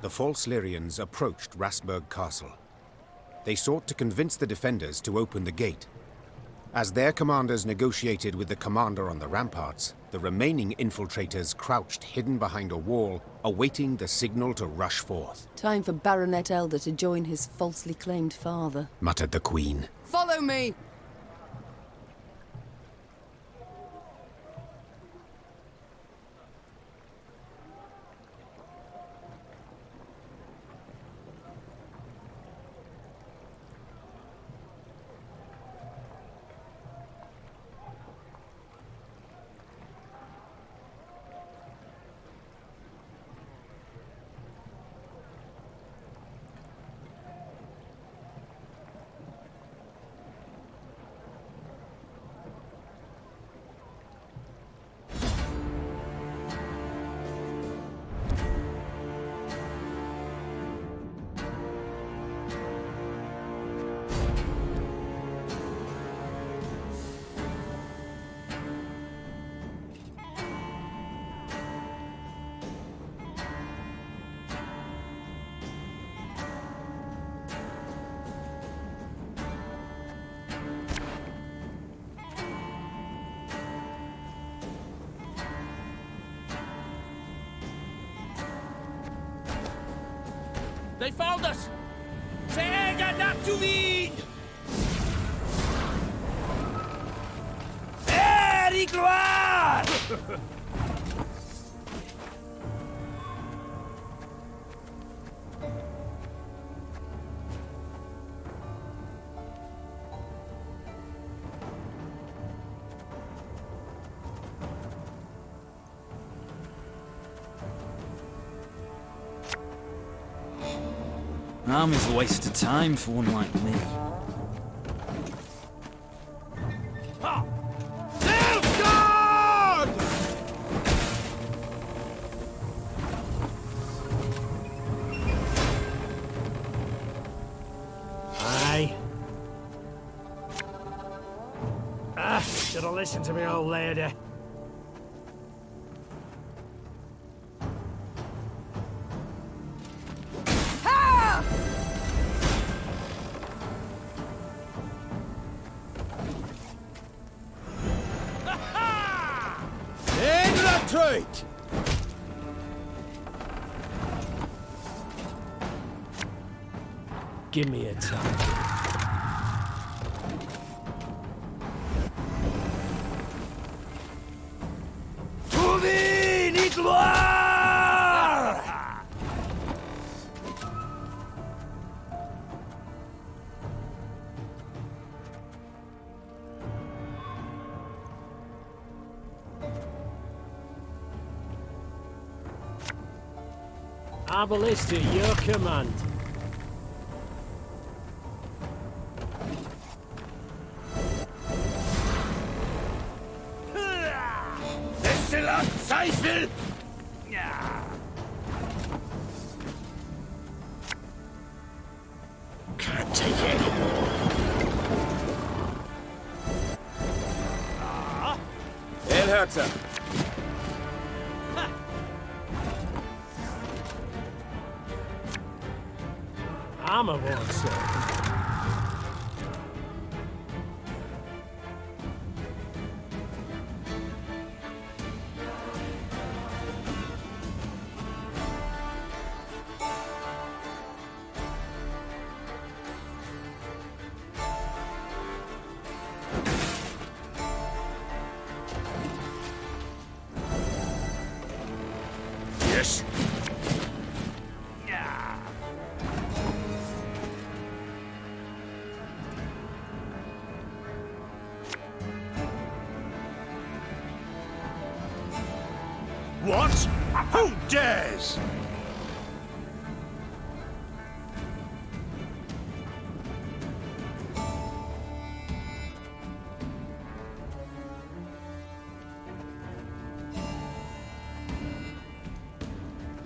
the false Lyrians approached Rasburg Castle. They sought to convince the defenders to open the gate. As their commanders negotiated with the commander on the ramparts, the remaining infiltrators crouched hidden behind a wall, awaiting the signal to rush forth. Time for Baronet Elder to join his falsely claimed father, muttered the Queen. Follow me! They found us! Säga Natuvin! Eri gloire! Army's a waste of time for one like me. Self-guard! Aye. Should have listened to me old lady. Retreat! Give me a time. Tuvin et gloire! Our ballista, your command. Excellent Zweifel! Can't take it anymore. El Herzer. Armor won't serve. Yes. What? Who dares?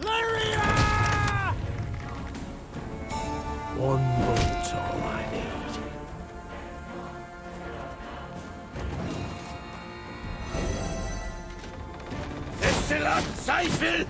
Lyria! One bullet's all I need. Excellent Zweifel!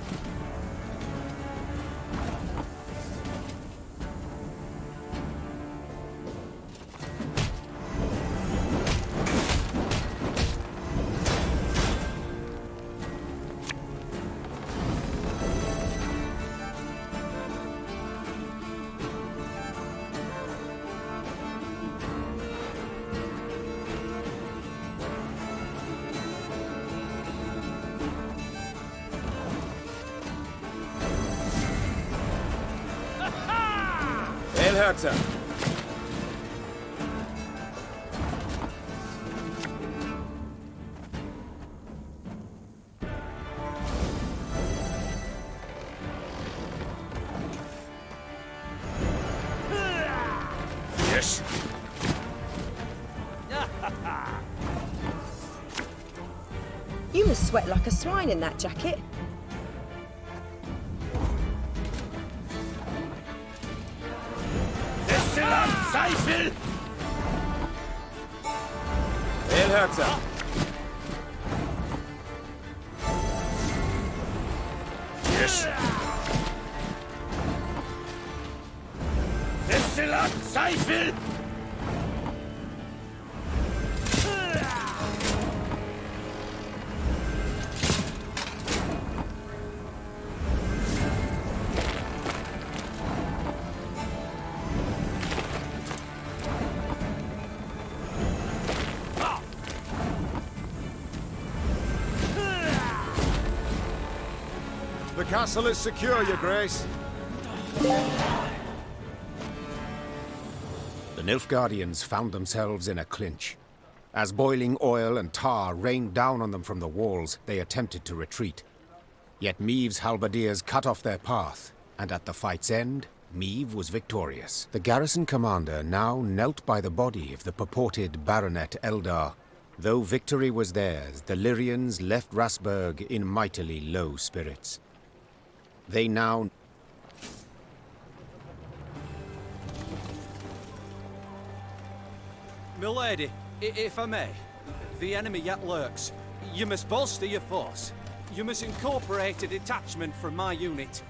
Herzer! Yes! You must sweat like a swine in that jacket. Seifel! El Herzer! Yes! Destillat Seifel! The castle is secure, Your Grace. The Nilfgaardians found themselves in a clinch. As boiling oil and tar rained down on them from the walls, they attempted to retreat. Yet Meave's halberdiers cut off their path, and at the fight's end, Meave was victorious. The garrison commander now knelt by the body of the purported Baronet Eldar. Though victory was theirs, the Lyrians left Rasburg in mightily low spirits. They now... Milady, if I may, the enemy yet lurks. You must bolster your force. You must incorporate a detachment from my unit.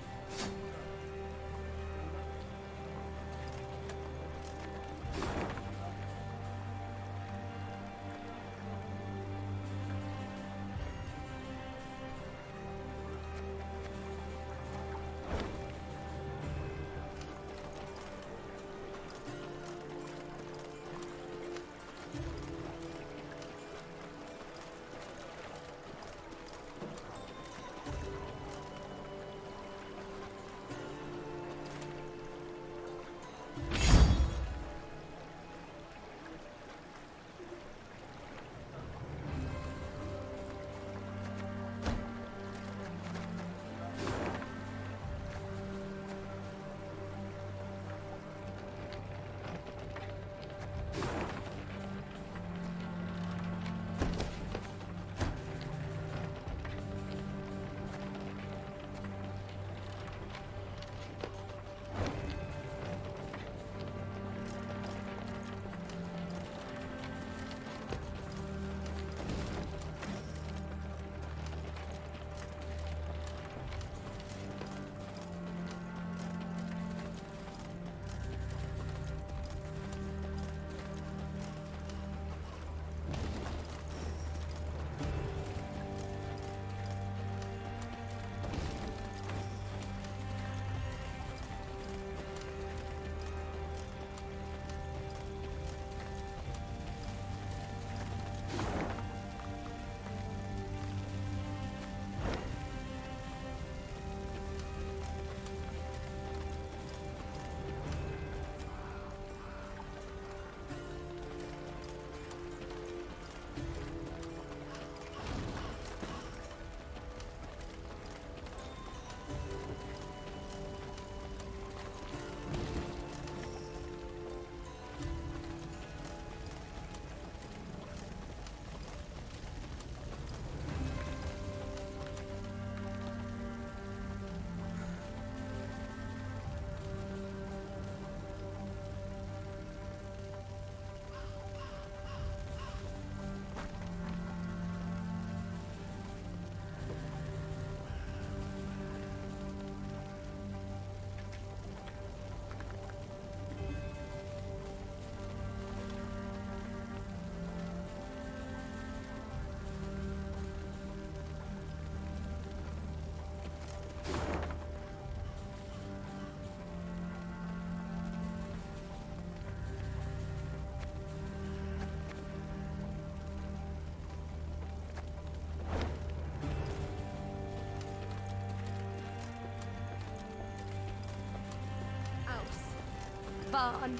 barn,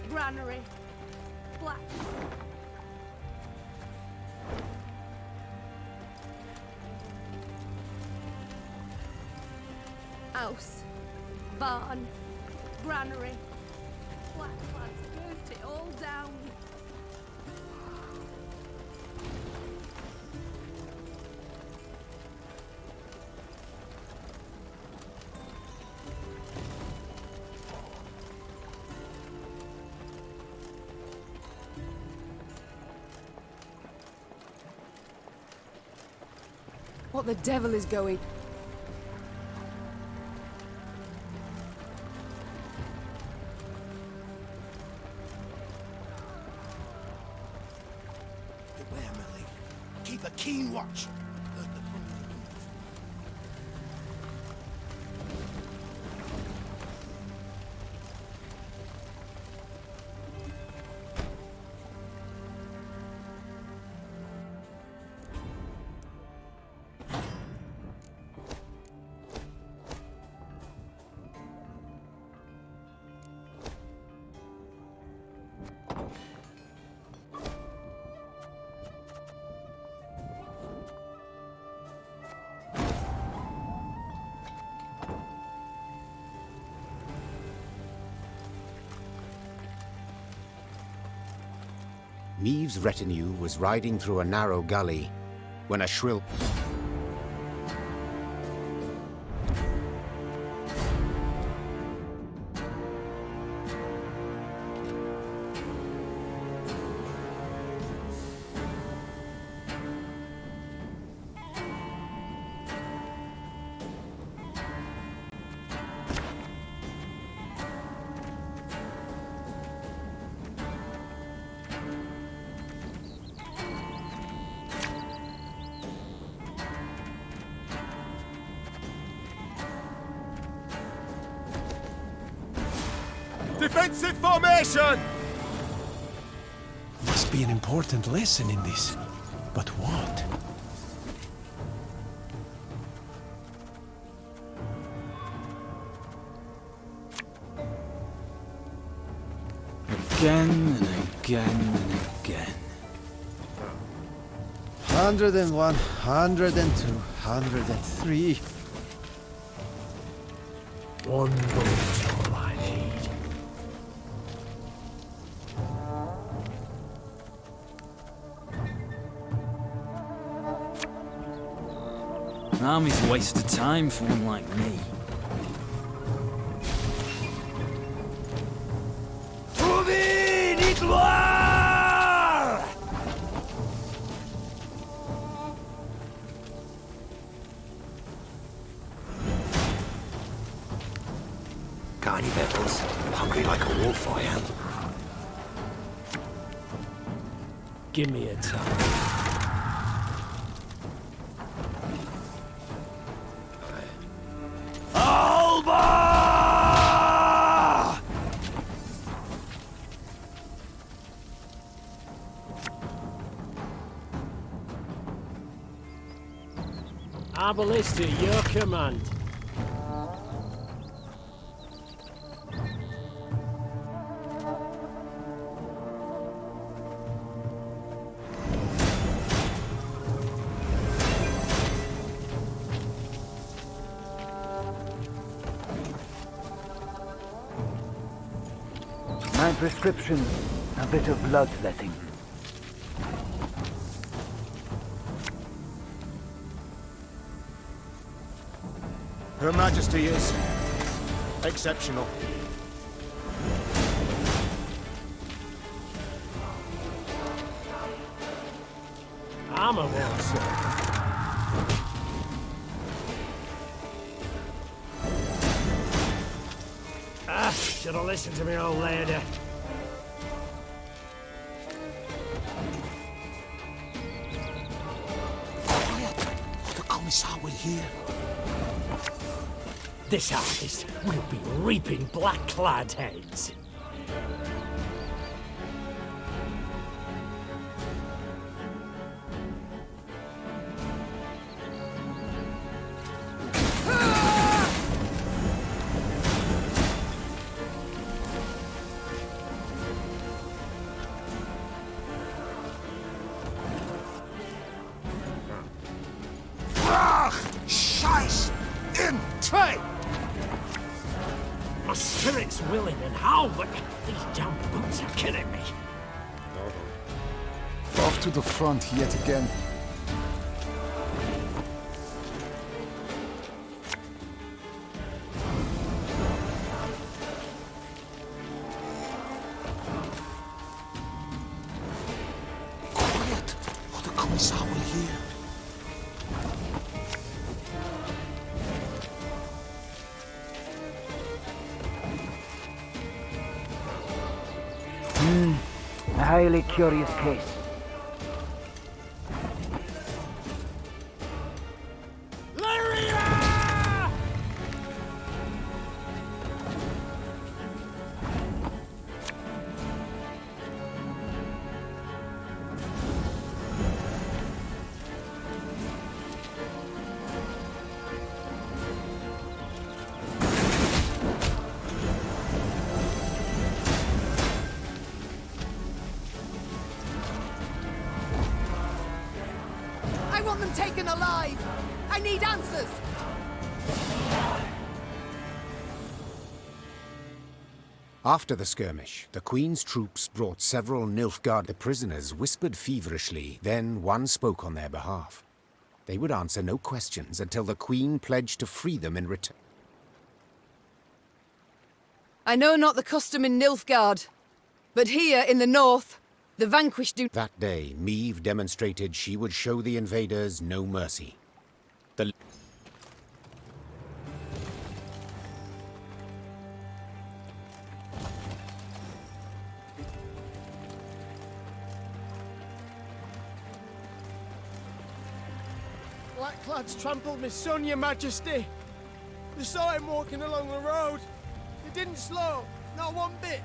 granary, black. House, barn, granary, black lads burnt it all down. What the devil is going? Beware, Millie. Keep a keen watch. Neve's retinue was riding through a narrow gully when a shrill... Defensive formation! Must be an important lesson in this. But what? Again and again and again. 101, 102, 103. One bullet's all I need. An army's a waste of time for one like me. Got any victuals? Hungry like a wolf, I am. Give me a time. Arbalist at your command. My prescription, a bit of bloodletting. Her Majesty is exceptional. Armor war, sir. Should have listened to me, old lady. Quiet, or the Commissar will hear. This artist will be reaping black-clad heads. Scheiß in Trade! My spirit's willing and how, but these damn boots are killing me. Off to the front yet again. Quiet, or the Commissar will hear. A highly curious case. I want them taken alive! I need answers! After the skirmish, the Queen's troops brought several Nilfgaard. The prisoners whispered feverishly, then one spoke on their behalf. They would answer no questions until the Queen pledged to free them in return. I know not the custom in Nilfgaard, but here in the north, the vanquished do... That day, Meve demonstrated she would show the invaders no mercy. The Blackclads trampled my son, your majesty. They saw him walking along the road. They didn't slow, not one bit.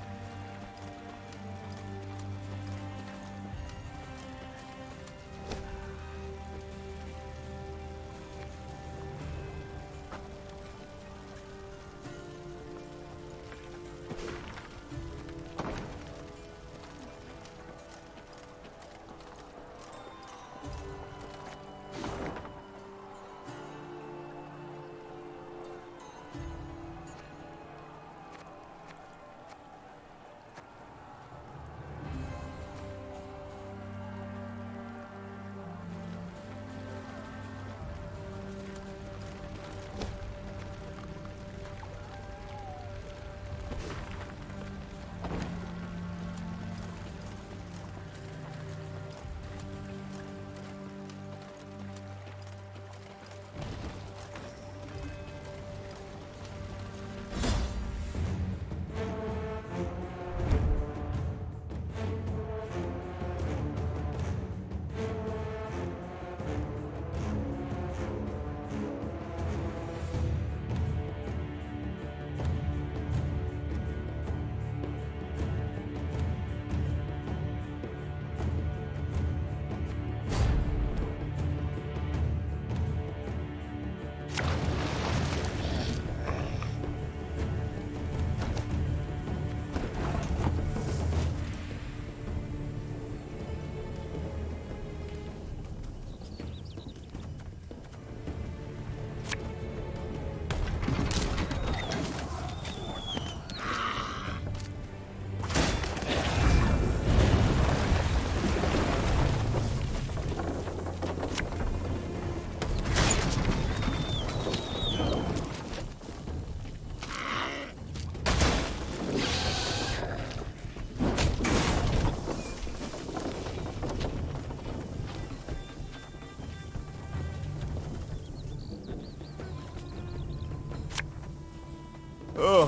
Oh,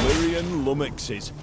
Lyrian lummoxes.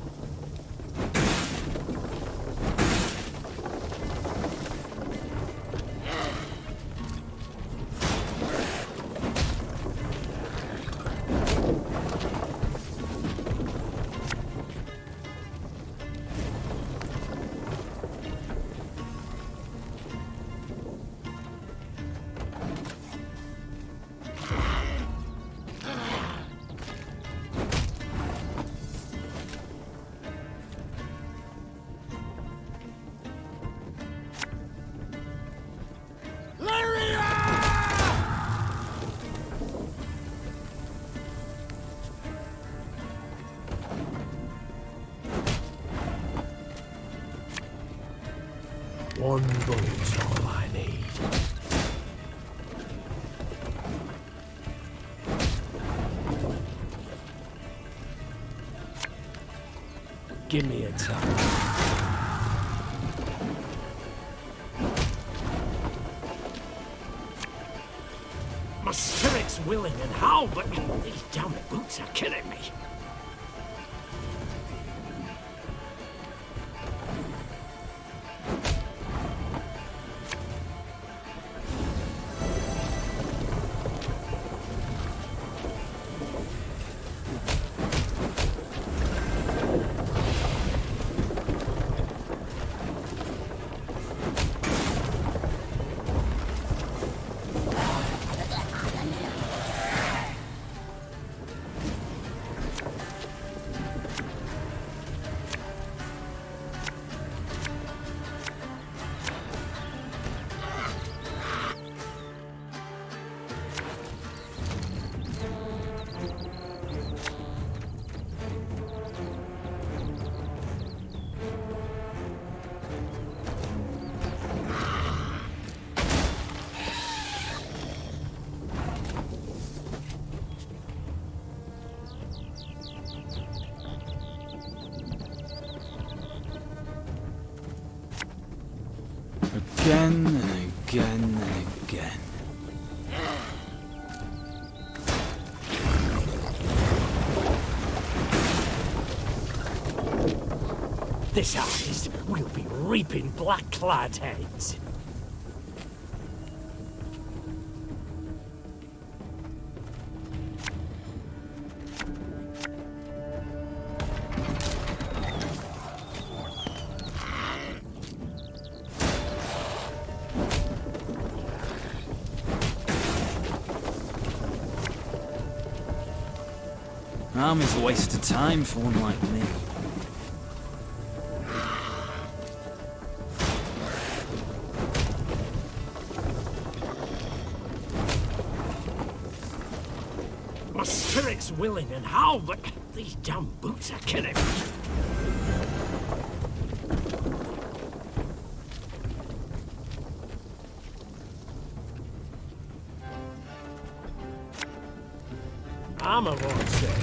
One bullet's all I need. Give me a time. My spirit's willing and how, but these damn boots are killing me. Again and again and again. This artist will be reaping black-clad heads. Army's a waste of time for one like me. My spirit's willing and how, but these damn boots are killing me. Armor won't say.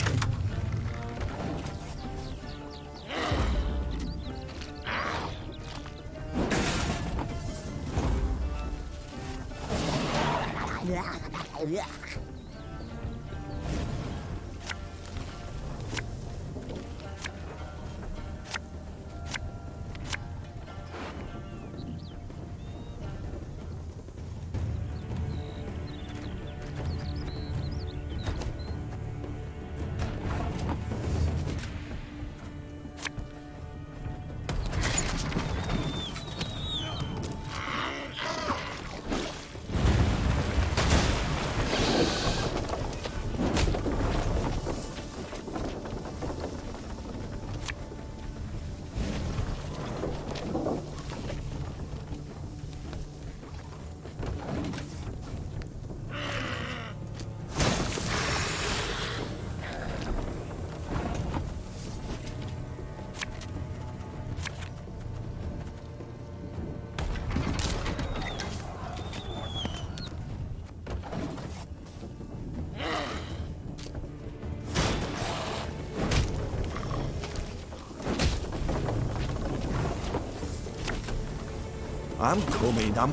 I'm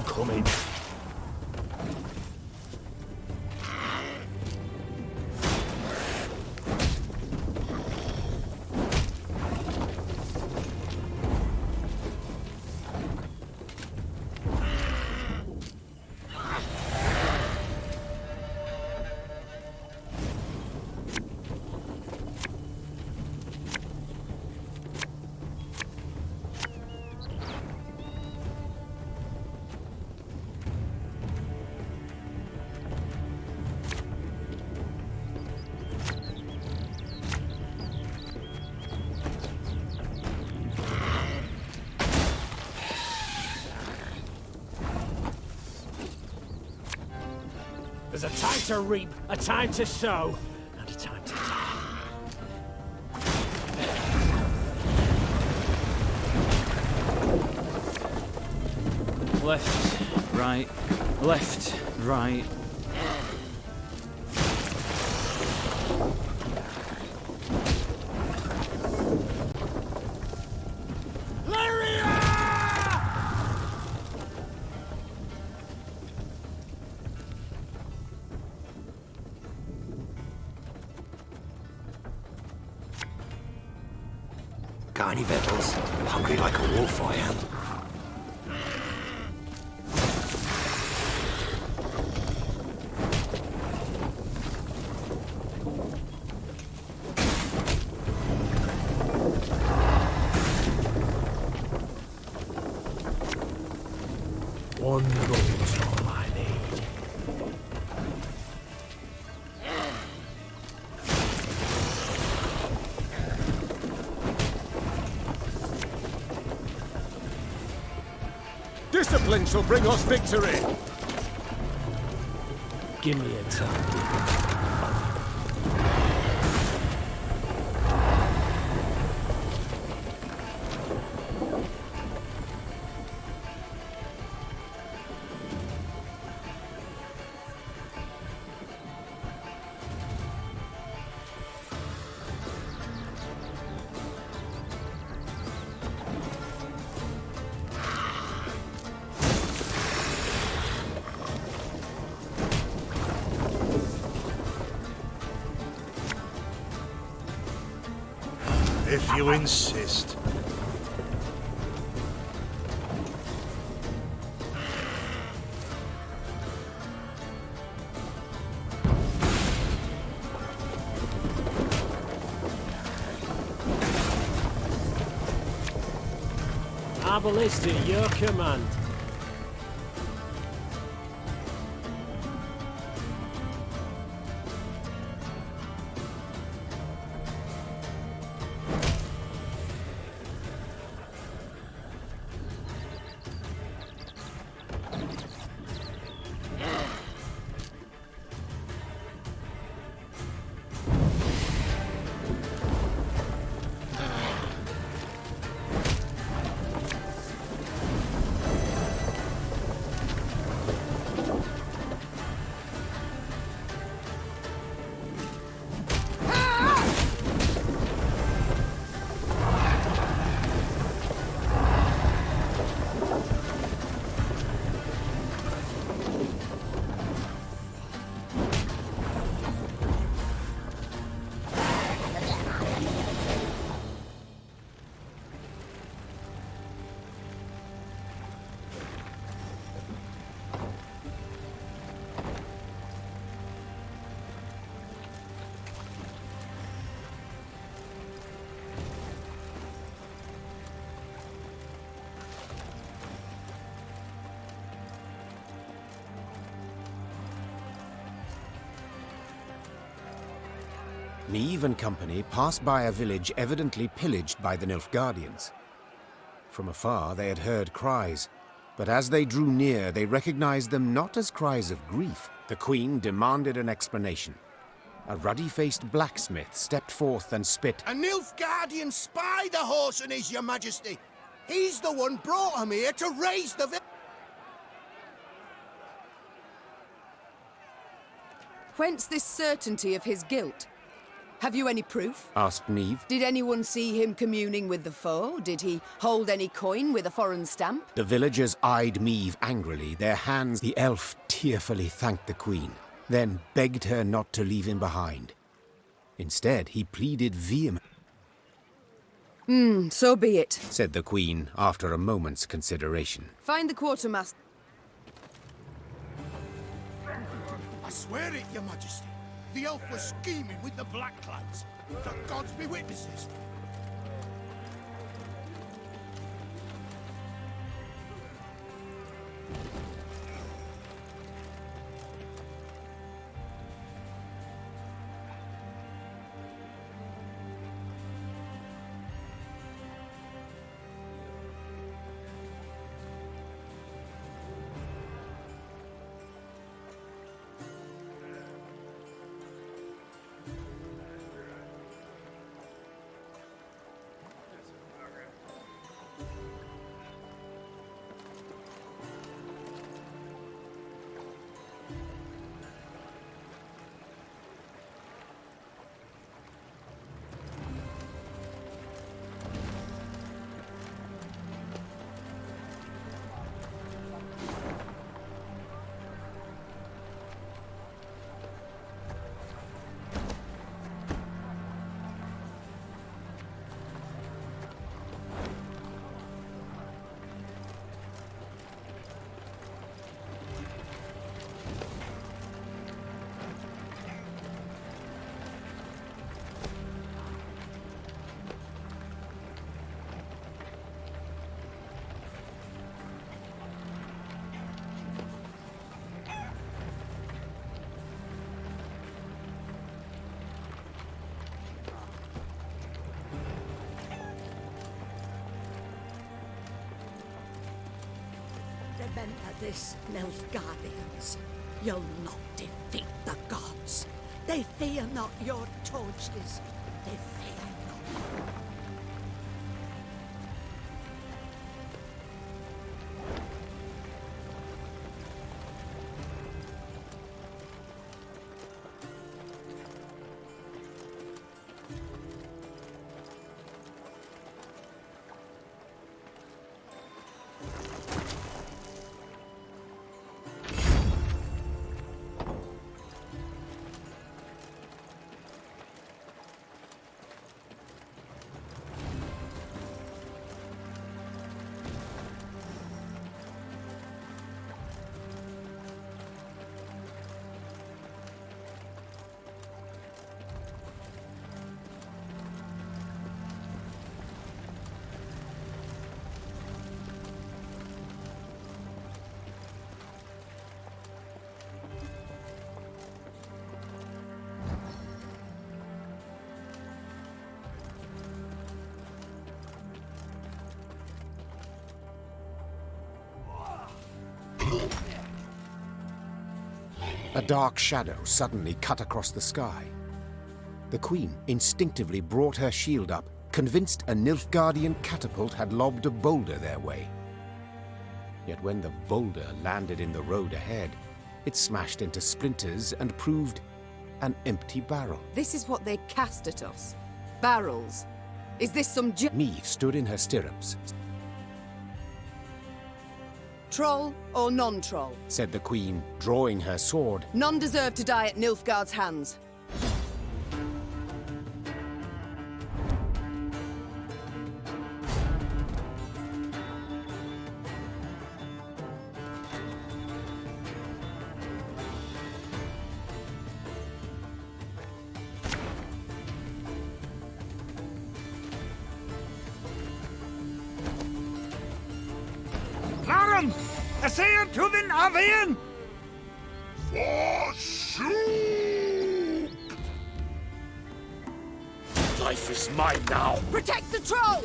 coming. There's a time to reap, a time to sow, and a time to die. Left, right, left, right. Got any victuals? Hungry like a wolf, I am. One road's all I need. Discipline shall bring us victory! Give me a target. If you insist. Our ballista, your command. Niamh and company passed by a village evidently pillaged by the Nilfgaardians. From afar they had heard cries, but as they drew near they recognized them not as cries of grief. The Queen demanded an explanation. A ruddy-faced blacksmith stepped forth and spit. A Nilfgaardian spy the horse and is, your majesty. He's the one brought him here to raise the Whence this certainty of his guilt? Have you any proof? Asked Niamh. Did anyone see him communing with the foe? Did he hold any coin with a foreign stamp? The villagers eyed Niamh angrily, their hands. The elf tearfully thanked the Queen, then begged her not to leave him behind. Instead, he pleaded vehemently. So be it, Said the Queen after a moment's consideration. Find the quartermaster. I swear it, your majesty. The elf was scheming with the Black Clans. The gods be witnesses. this, Nilfgaardians. You'll not defeat the gods. They fear not your torches. They fear not. A dark shadow suddenly cut across the sky. The Queen instinctively brought her shield up, convinced a Nilfgaardian catapult had lobbed a boulder their way. Yet when the boulder landed in the road ahead, it smashed into splinters and proved an empty barrel. This is what they cast at us. Barrels. Is this some Meve stood in her stirrups. Troll or non-troll? Said the Queen, drawing her sword. None deserve to die at Nilfgaard's hands. Larum! Essayant to the Avian! Forsooth! Life is mine now. Protect the troll!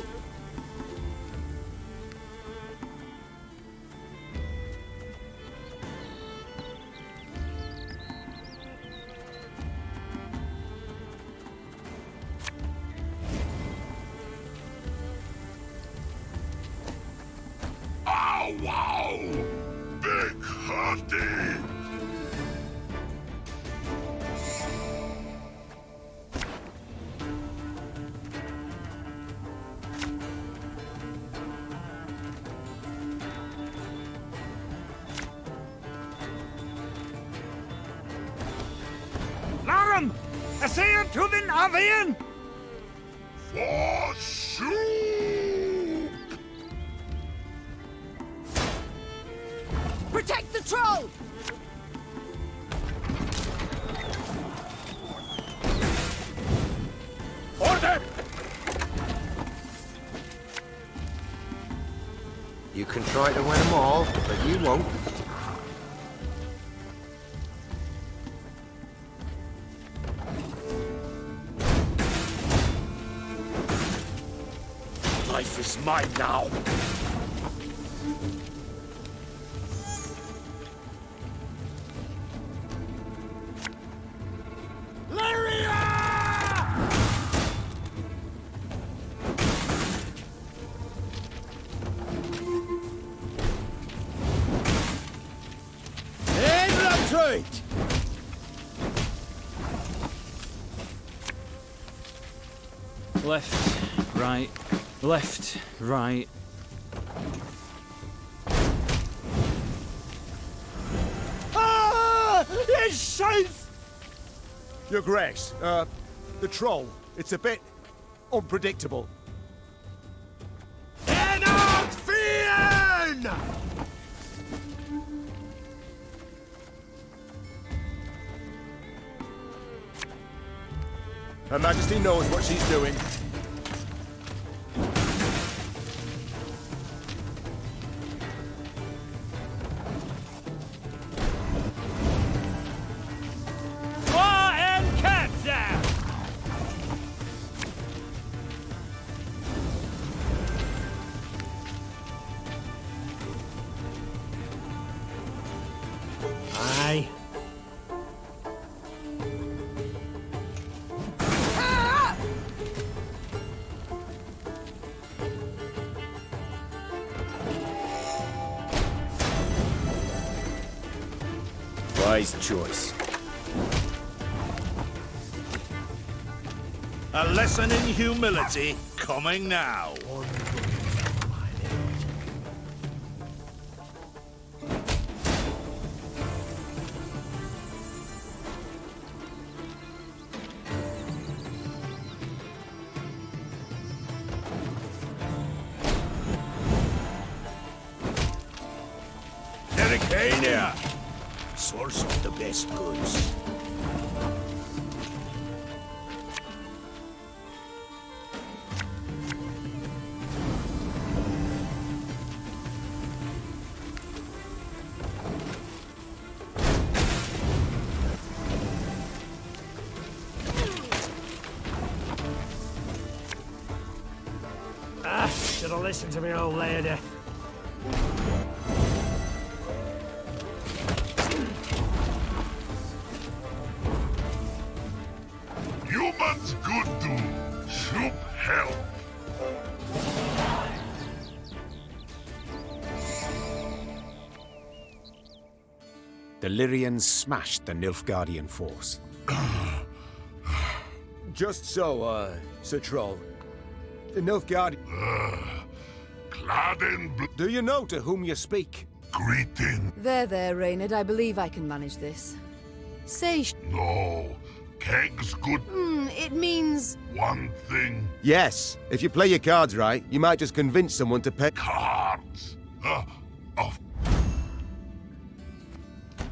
Ow, wow! Big hearty! Larum! Essayant to the Avian! Forsooth! Protect the troll! Order! You can try to win them all, but you won't. Life is mine now. Left, right, left, right. Ah! It's safe! Your Grace, the troll, it's a bit unpredictable. Enartfian! Her Majesty knows what she's doing. Aye. Wise choice. A lesson in humility coming now. Derricania, source of the best goods. Should have listened to me old lady. Humans good do. Should help. The Lyrians smashed the Nilfgaardian force. Just so, Sir Troll. The Nilfgaard... Clad in Do you know to whom you speak? greeting. There, Reynard. I believe I can manage this. Say No. Keg's good it means... one thing. Yes. If you play your cards right, you might just convince someone to pay... Cards. Of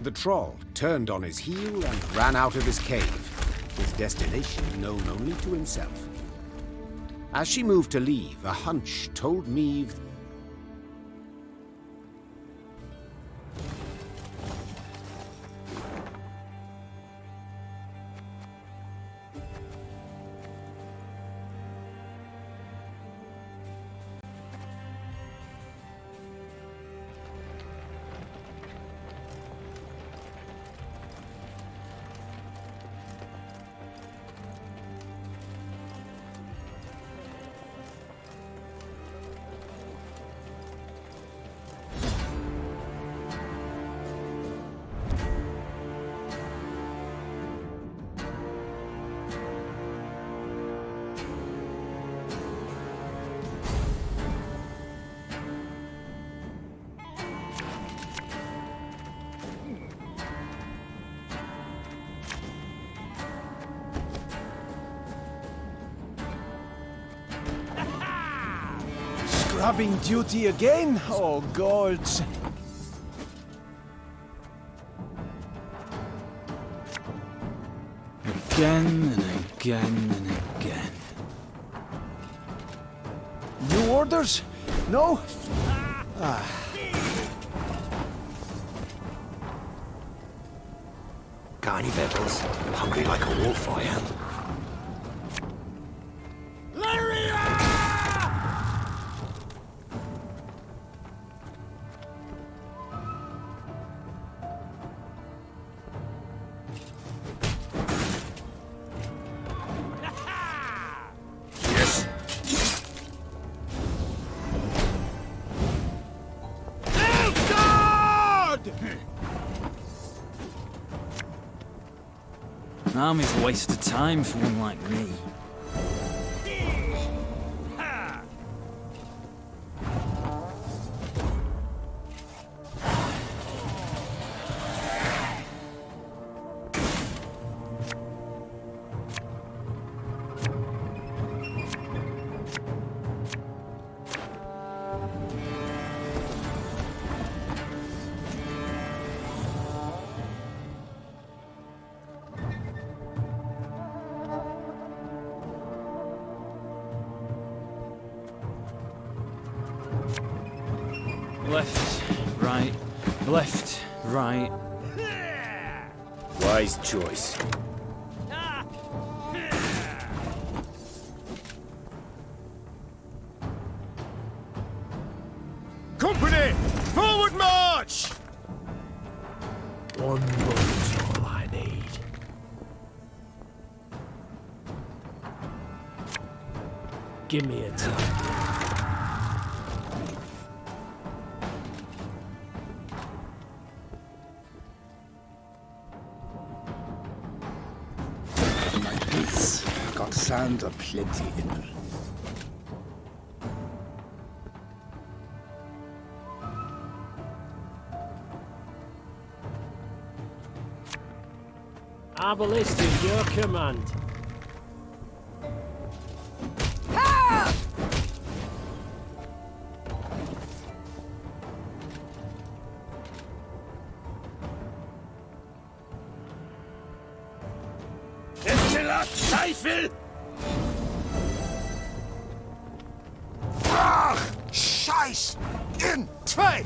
The troll turned on his heel and ran out of his cave, his destination known only to himself. As she moved to leave, a hunch told Meve... Scrubbing duty again? Oh, gods. Again and again and again. New orders? No? Got any victuals? Hungry like a wolf, I am. An army's a waste of time for one like me. Left, right, left, right. Wise choice. Company! Forward march! One boat's all I need. Give me a time. My boots got sand aplenty in them. Abolition, your command. Teufel! Ach, Scheiß! In zwei!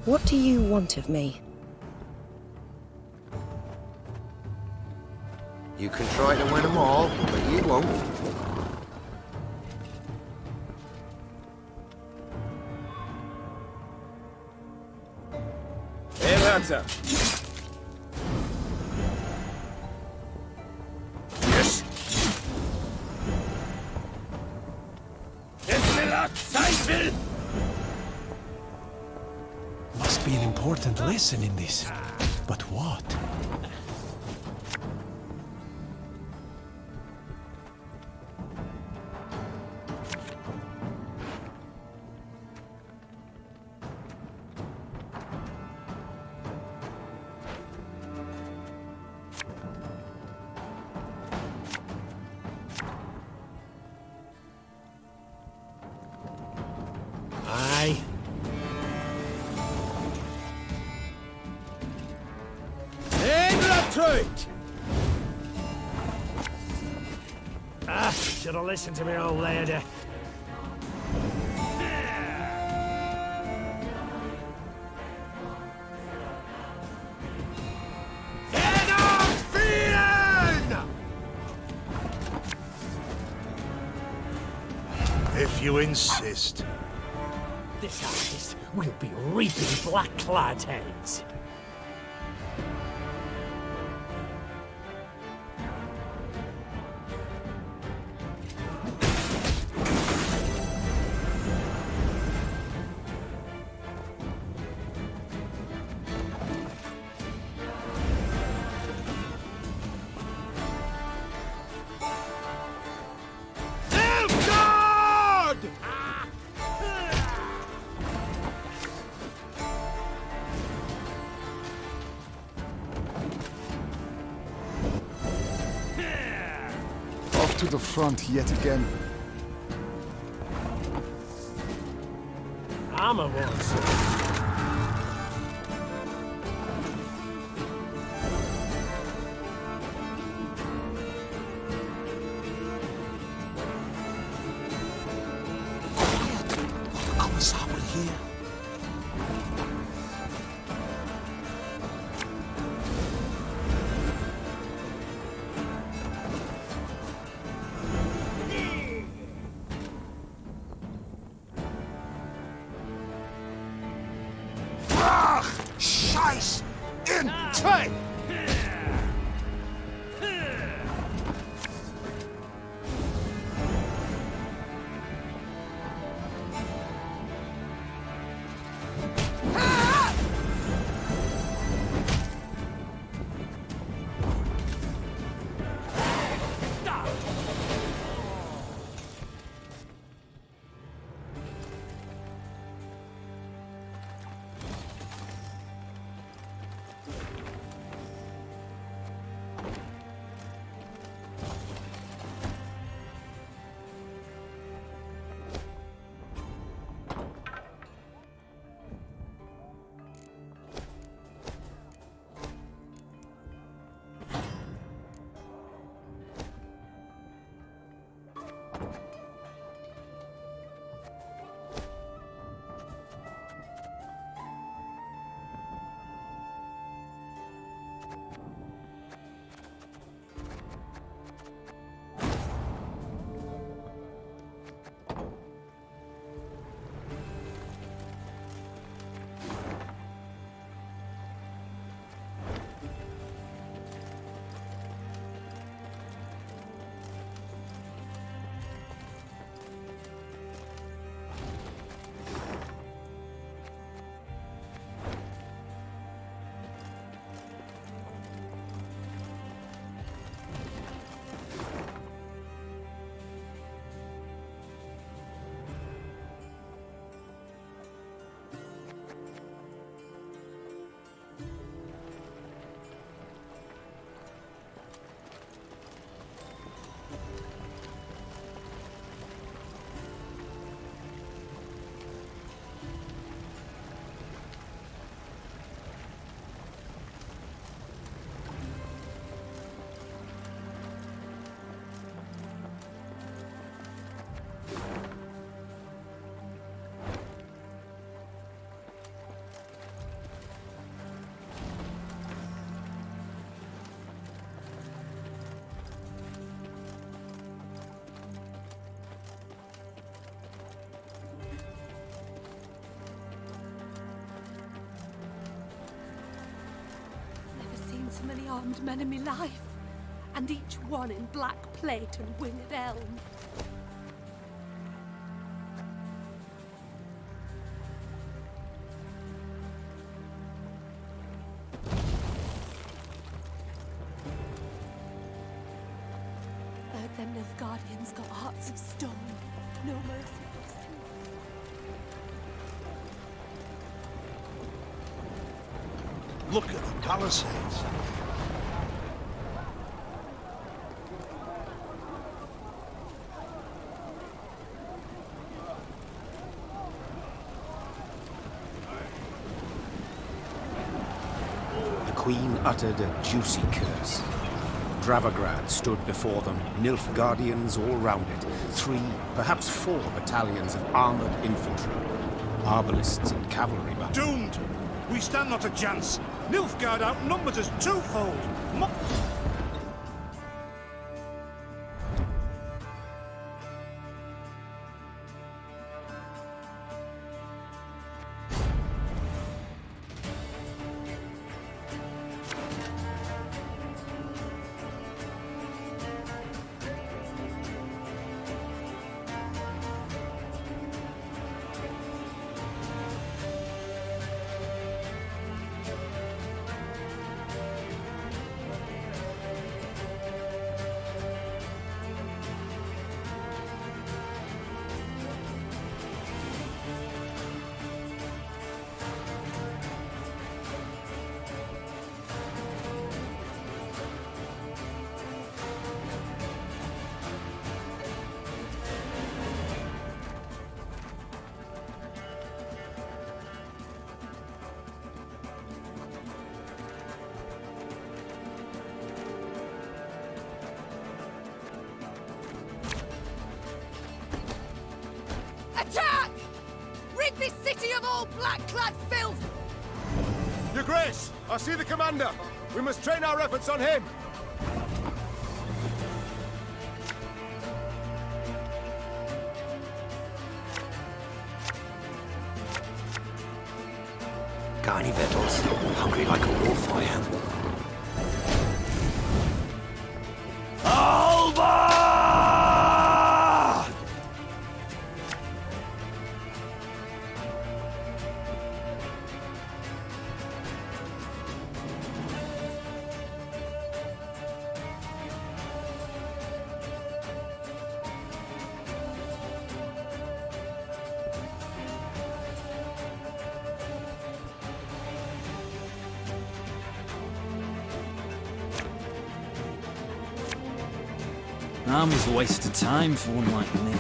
What do you want of me? You can try to win them all, but you won't. Hey, Lancer. Yes. Teufel! Must be an important lesson in this. But what? Aye. Ah, should have listened to me, old lady. If you insist. This artist will be reaping black-clad heads. To the front yet again. I'm a once. Kommissar will hear. Scheiß! In zwei! so many armed men in me life, and each one in black plate and winged helm. Heard them Nilfgaardians got hearts of stone, no mercy for sins. Look at the palisades. The Queen uttered a juicy curse. Dravagrad stood before them, Nilfgaardians all round it, 3, perhaps 4 battalions of armoured infantry, arbalists and cavalry. Doomed! We stand not a chance. Nilfgaard outnumbers us twofold. Attack! Rid this city of all black-clad filth! Your Grace, I see the commander. We must train our efforts on him. Got any victuals? Hungry like a wolf, I am. Army's a waste of time for one like me.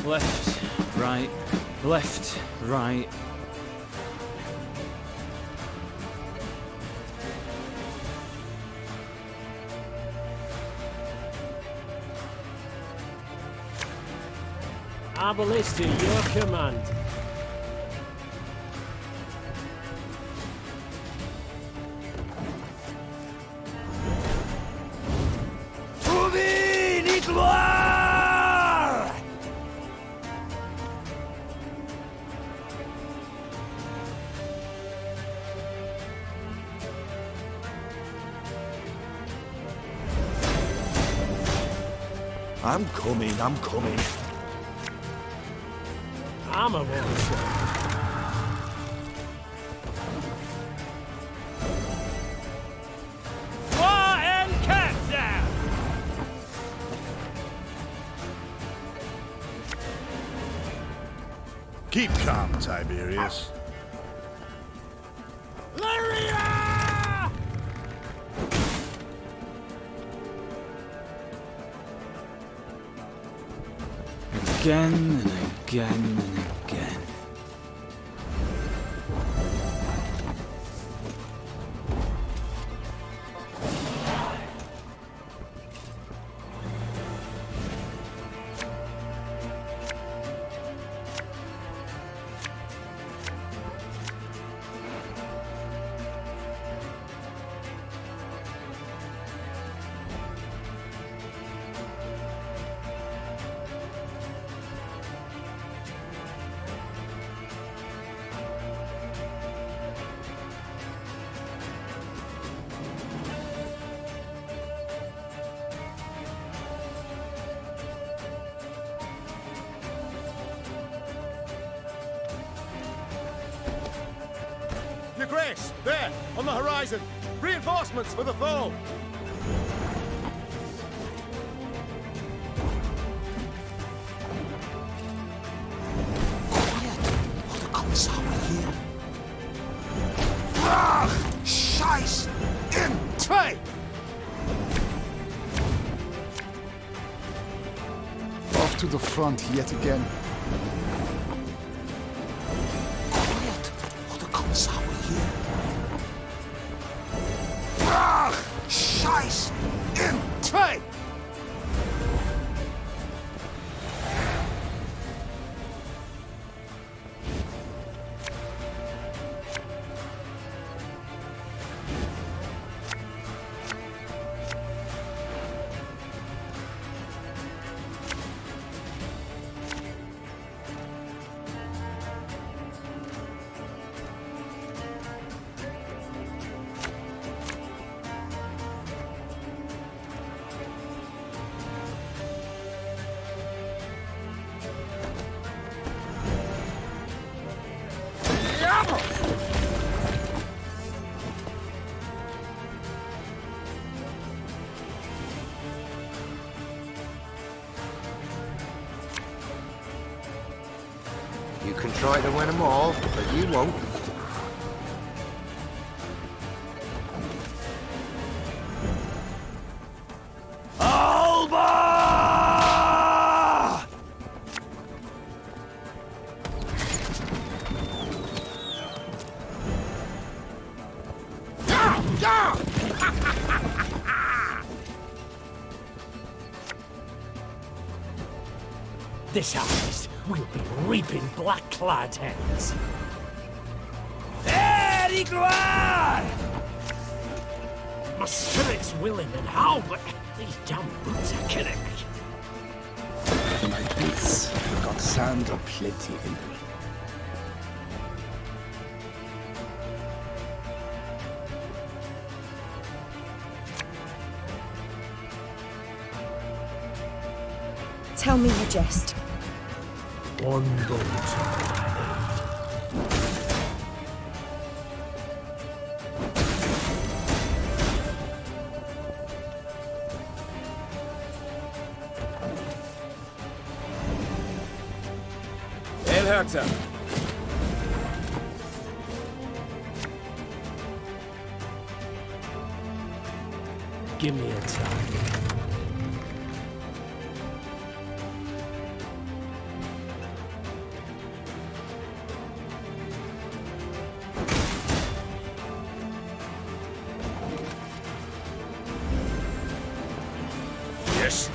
Left, right, left, right. Arbalist to your command. I'm coming, I'm coming. I'm a monster. War and cat down! Keep calm, Tiberius. Again and again and again. Grace, there, on the horizon. Reinforcements for the foe. Scheiß! In! Zwei! Off to the front yet again. Quiet! Or the Kommissar will hear. Ach! Scheiß! In! Zwei! You can try to win them all, but you won't. Alba! This harvest will be reaping black-clad heads. Very glad! My spirit's willing and how, but these damn boots are killing me. My boots got sand aplenty in them. Tell me you jest. One boat. El Herzer. Give me a time. Yes.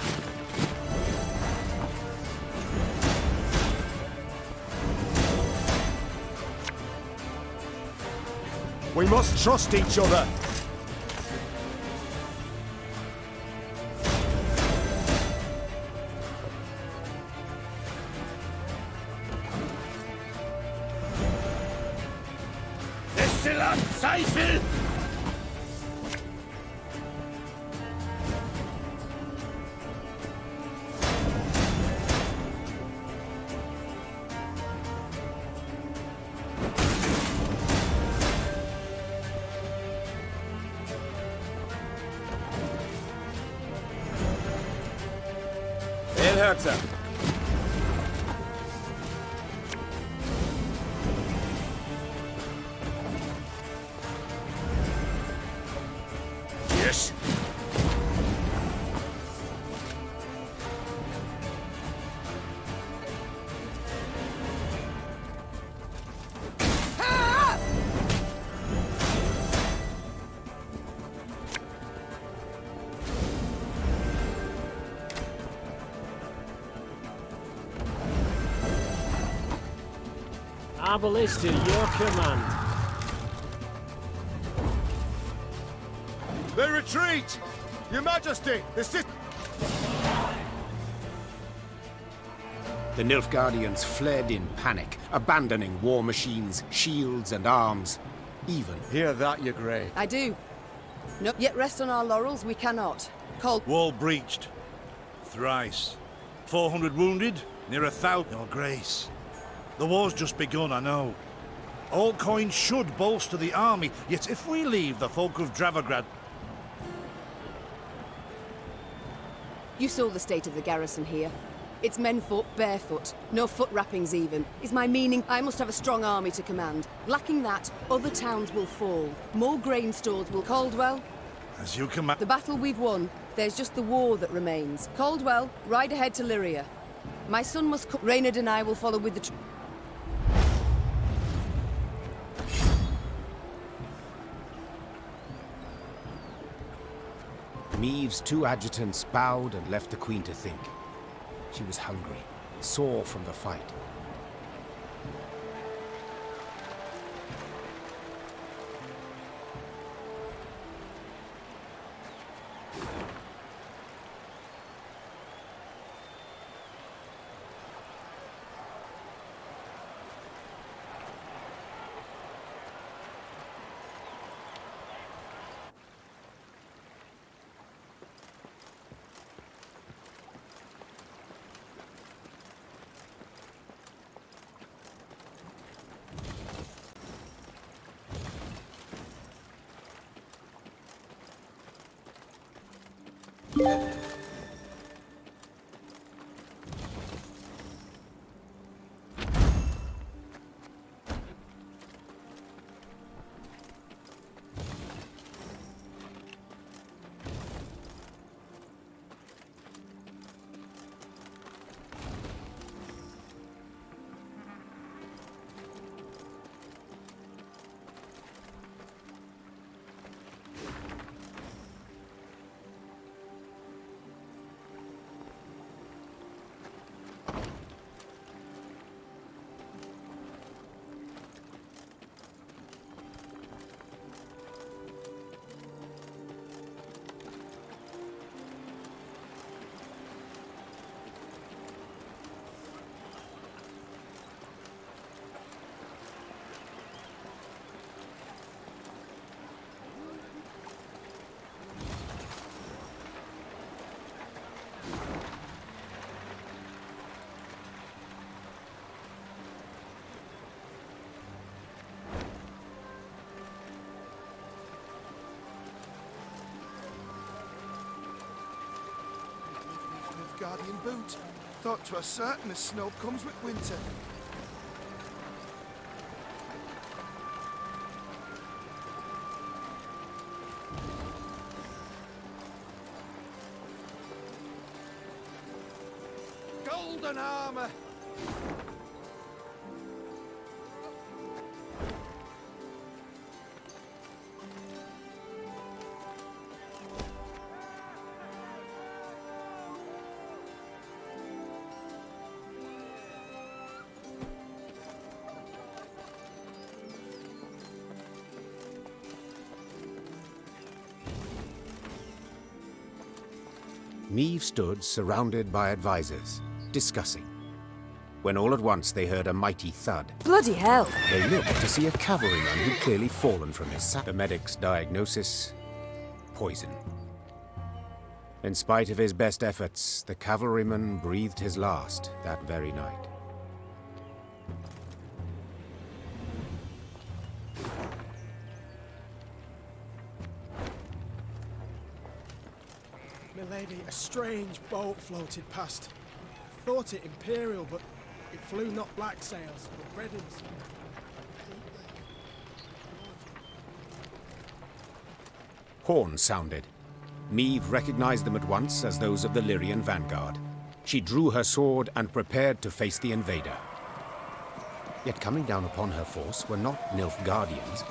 We must trust each other. Destillat Seifel! El Herzer. Yes. Arbalist to your command. They retreat! Your Majesty, the city... The Nilfgaardians fled in panic, abandoning war machines, shields and arms. Even... Hear that, your Grey. I do. Not yet rest on our laurels, we cannot. Call... Wall breached. Thrice. 400 wounded, near 1,000. Your Grace. The war's just begun, I know. All coin should bolster the army, yet if we leave the folk of Dravograd... You saw the state of the garrison here. Its men fought barefoot, no foot wrappings even. Is my meaning I must have a strong army to command. Lacking that, other towns will fall. More grain stores will... Caldwell? As you command... The battle we've won, there's just the war that remains. Caldwell, ride ahead to Lyria. My son must... Reynard and I will follow with the... Meave's two adjutants bowed and left the Queen to think. She was hungry, sore from the fight. Guardian boot. Thought 'twas certain as snow comes with winter. Golden armor. Meave stood surrounded by advisors, discussing, when all at once they heard a mighty thud. Bloody hell! They looked to see a cavalryman who'd clearly fallen from his saddle. The medic's diagnosis: poison. In spite of his best efforts, the cavalryman breathed his last that very night. Milady, a strange boat floated past. I thought it imperial, but it flew not black sails, but red ins. Horns sounded. Meave recognized them at once as those of the Lyrian vanguard. She drew her sword and prepared to face the invader. Yet coming down upon her force were not Nilfgaardians.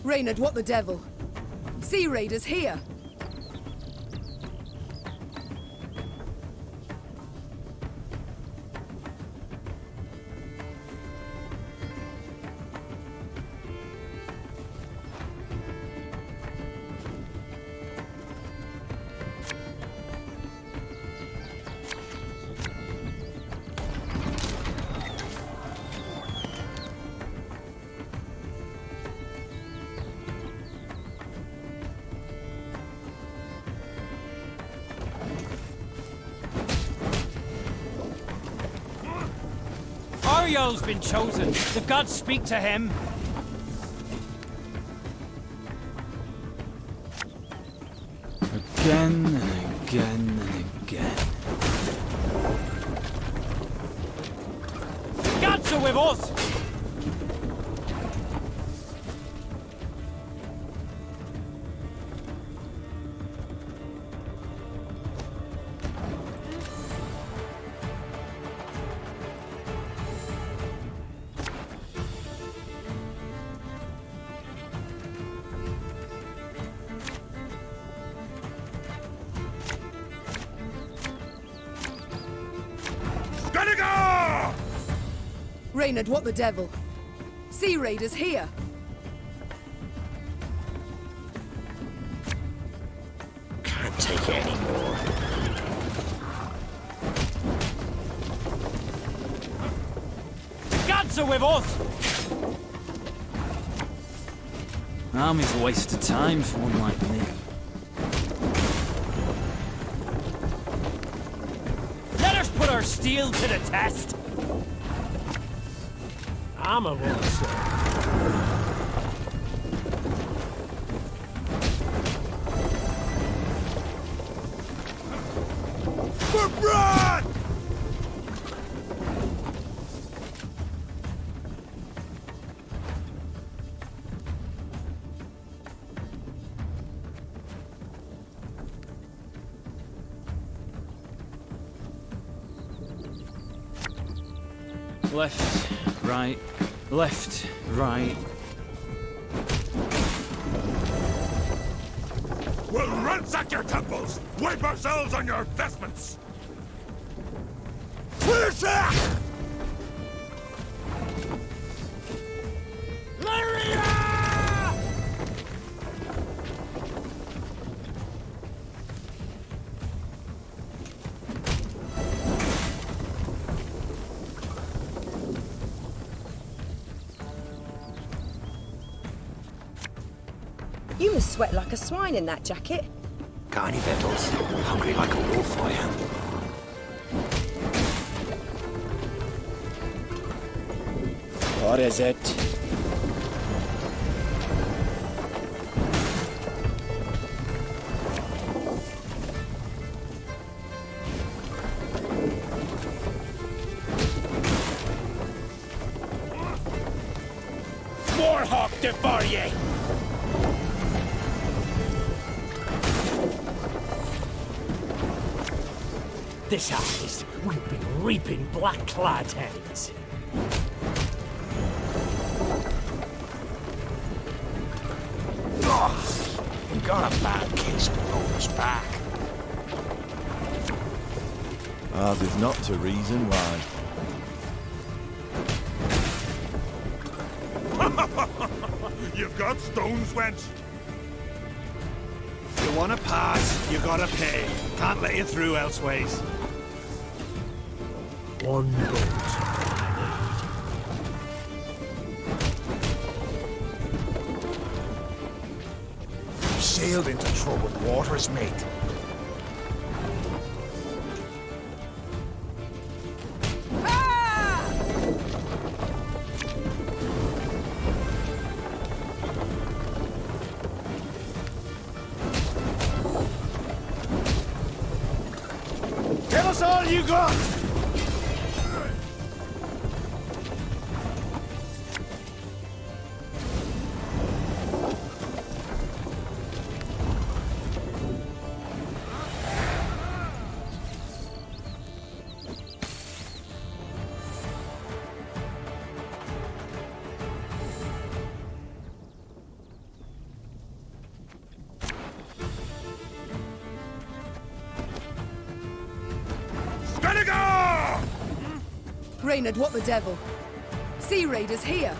Reynard, what the devil? Sea raiders here! Ariel's been chosen. The gods speak to him. Again and again and again. The gods are with us! Reynard, what the devil? Sea raiders here! Can't take it anymore. The gods are with us! Army's a waste of time for one like me. Let us put our steel to the test! I'm a little sick. For blood! Left, right, left, right. We'll ransack your temples! Wipe ourselves on your vestments! Push it! You must sweat like a swine in that jacket. Got any victuals? Hungry like a wolf, I am. What is it? Warhawk Devarrier! This harvest, we've been reaping black-clad heads. We got a bad case to hold us back. Ours is not to reason why. You've got stones, wench. You wanna pass, you gotta pay. Can't let you through elseways. One boat. We sailed into troubled waters, mate. Tell us all you got! Reynard, what the devil? Sea raiders here!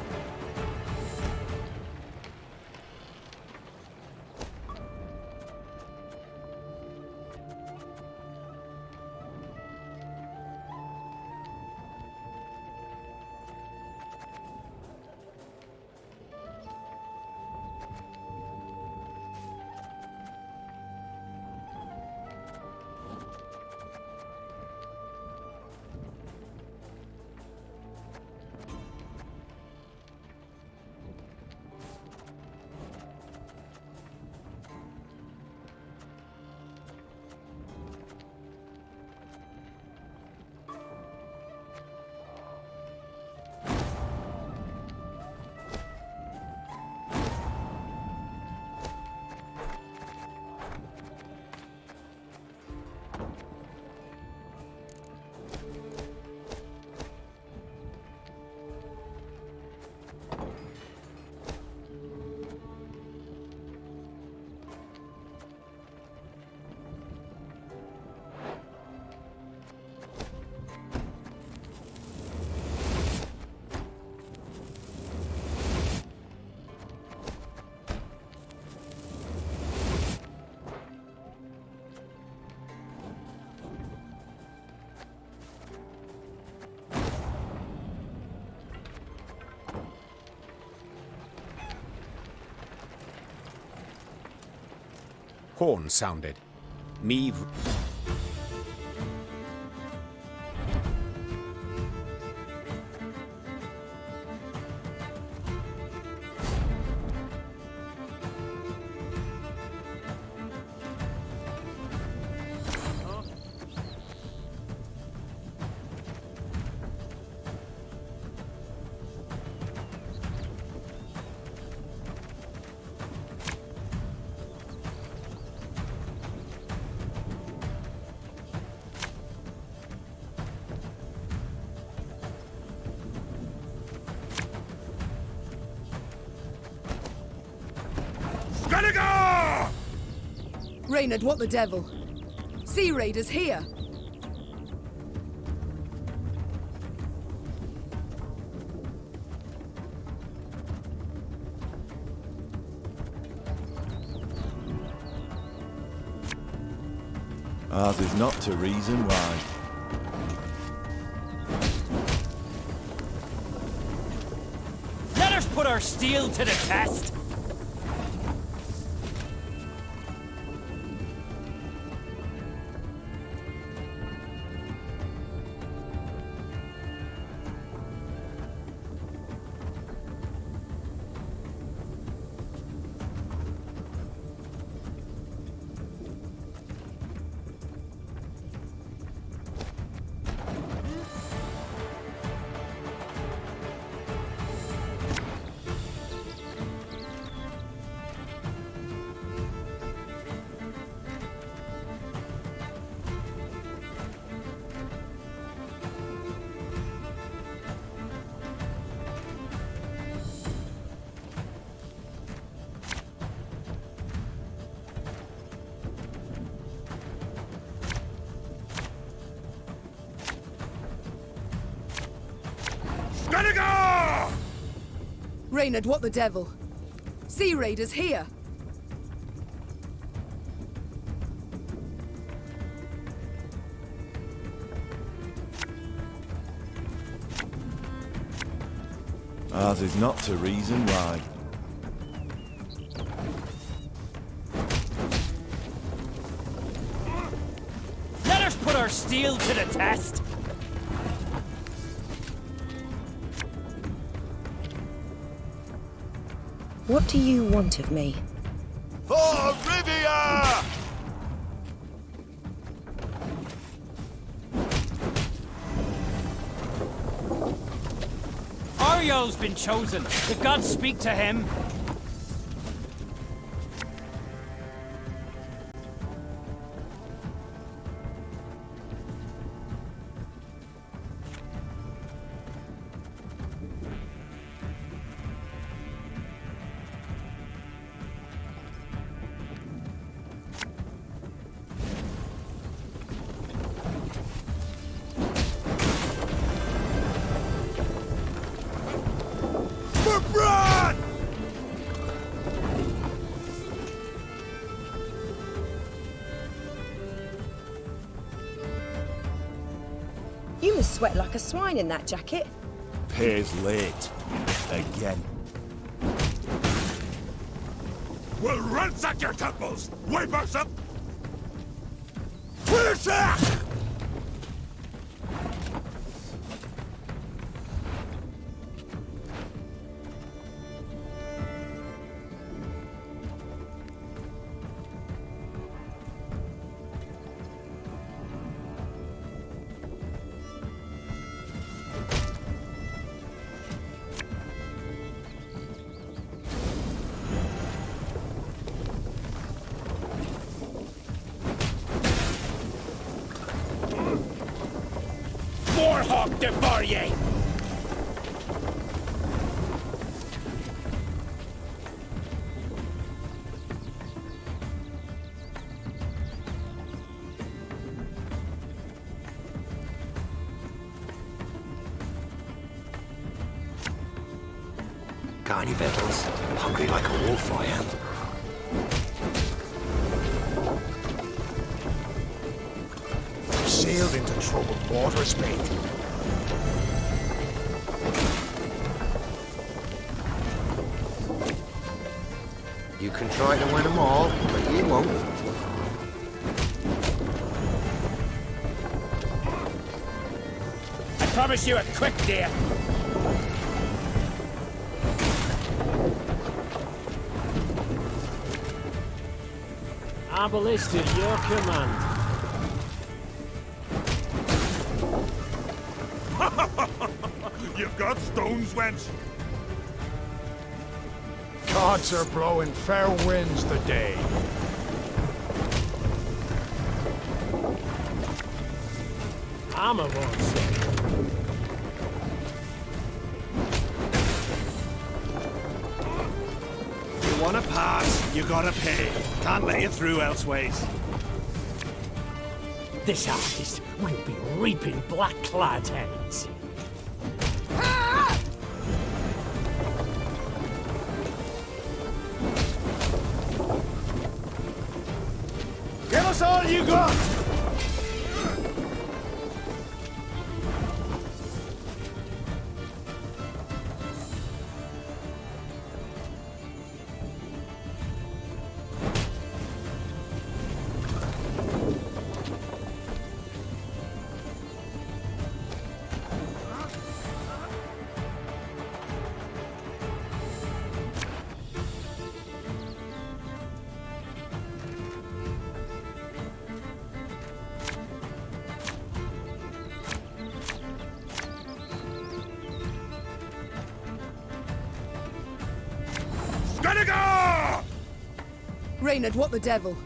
Horn sounded. Meave... Reynard, what the devil? Sea raiders here! Ours is not to reason why. Let us put our steel to the test! Reynard, what the devil? Sea raiders here! Ours is not to reason why. Let us put our steel to the test! What do you want of me? For Rivia! Ariel's been chosen. The gods speak to him. You must sweat like a swine in that jacket. Pay's late. Again. We'll ransack your temples! Wipe us up! Where's that? Warhawk de Barrier! Got any victuals? Hungry like a wolf, I am. Sailed into troubled waters, mate. You can try to win them all, but you won't. I promise you a quick death. Arbalist at your command. You've got stones, wench. Gods are blowing fair winds today. Armor won't say. You wanna pass, you gotta pay. Can't let you through elseways. This artist will be reaping black-clad heads. Give us all you got! Go! Reynard, what the devil?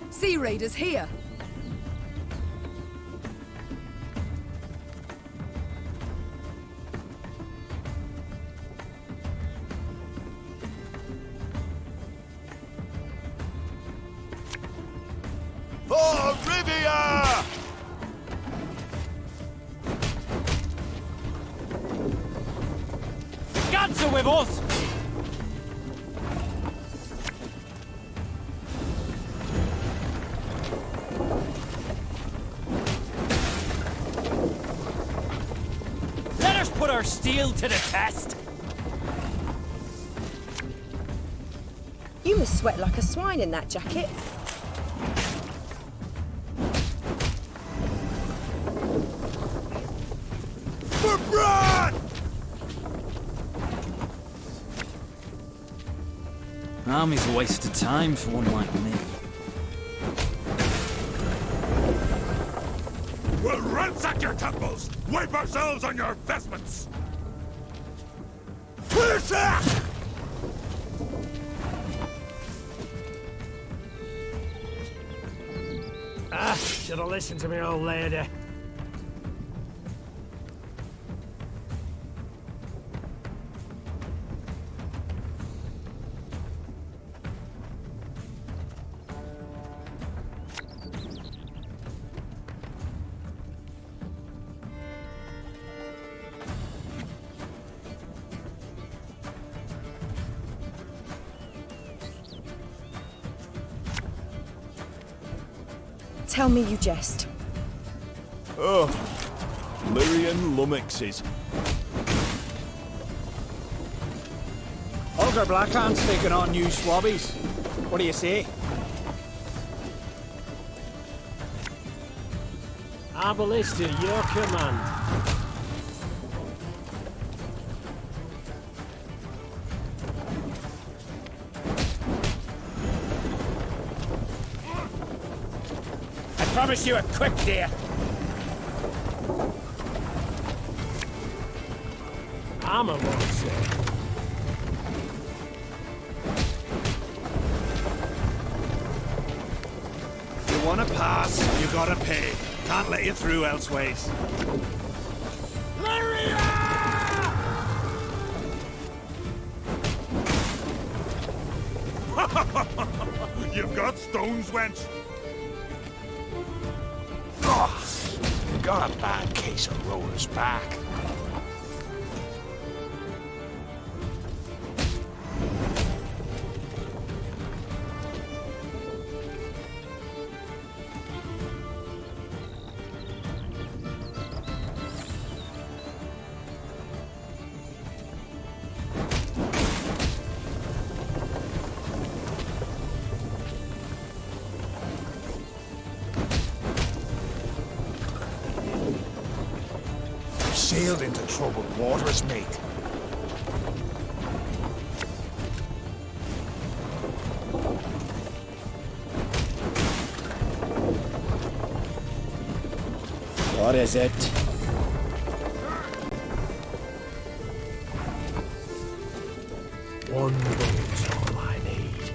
Sea raiders here! For Rivia! The gods are with us! Put our steel to the test. You must sweat like a swine in that jacket. For Brad! Army's a waste of time for one like me. We'll ransack your temples! Wipe ourselves on your vestments! Where's that? Should have listened to me, old lady. Tell me you jest. Oh, Lyrian lummoxes. Older Blackhand's taking on new swabbies. What do you say? Arbalest to your command. I promise you a quick death. I'm a monster. You wanna pass, you gotta pay. Can't let you through elseways. You've got stones, wench. Oh, got a bad case of roller's back. Sailed into troubled waters, mate. What is it? One boat's all I need.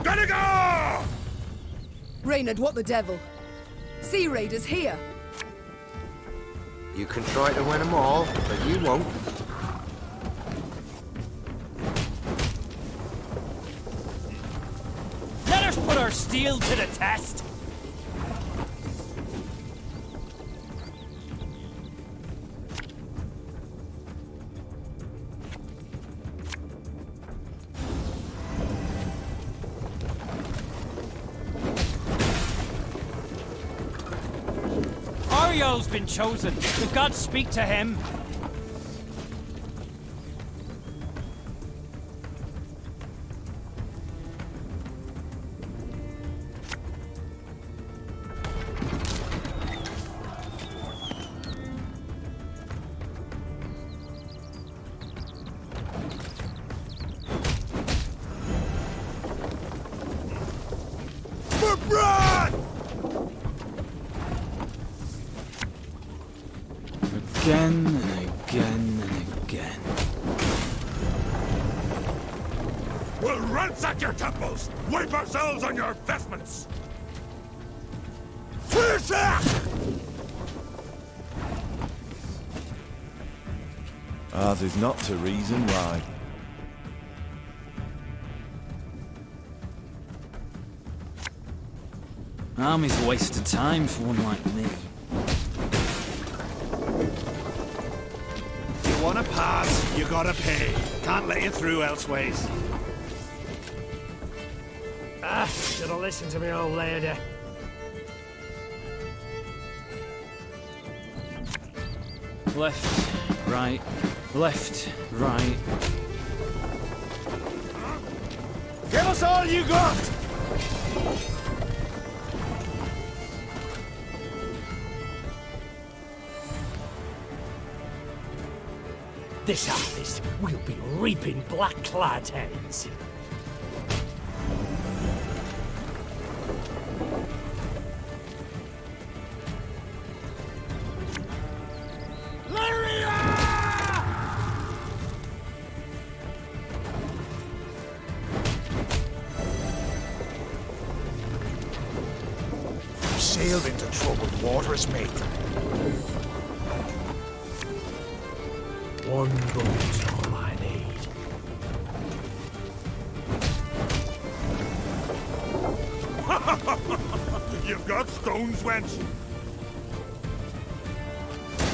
Gotta go! Reynard, what the devil? Sea raiders here! You can try to win them all, but you won't. Let us put our steel to the test! Ariel's been chosen. The gods speak to him. For Brad! Again and again and again. We'll ransack your temples! Wipe ourselves on your vestments! Ours is not to reason why. Army's a waste of time for one like me. You wanna pass, you gotta pay. Can't let you through elseways. Ah, should have listened to me old lady. Left, right, left, right. Give us all you got! This harvest, we'll be reaping black-clad heads. Sailed into troubled waters, mate. One boat's all I need. You've got stones, wench.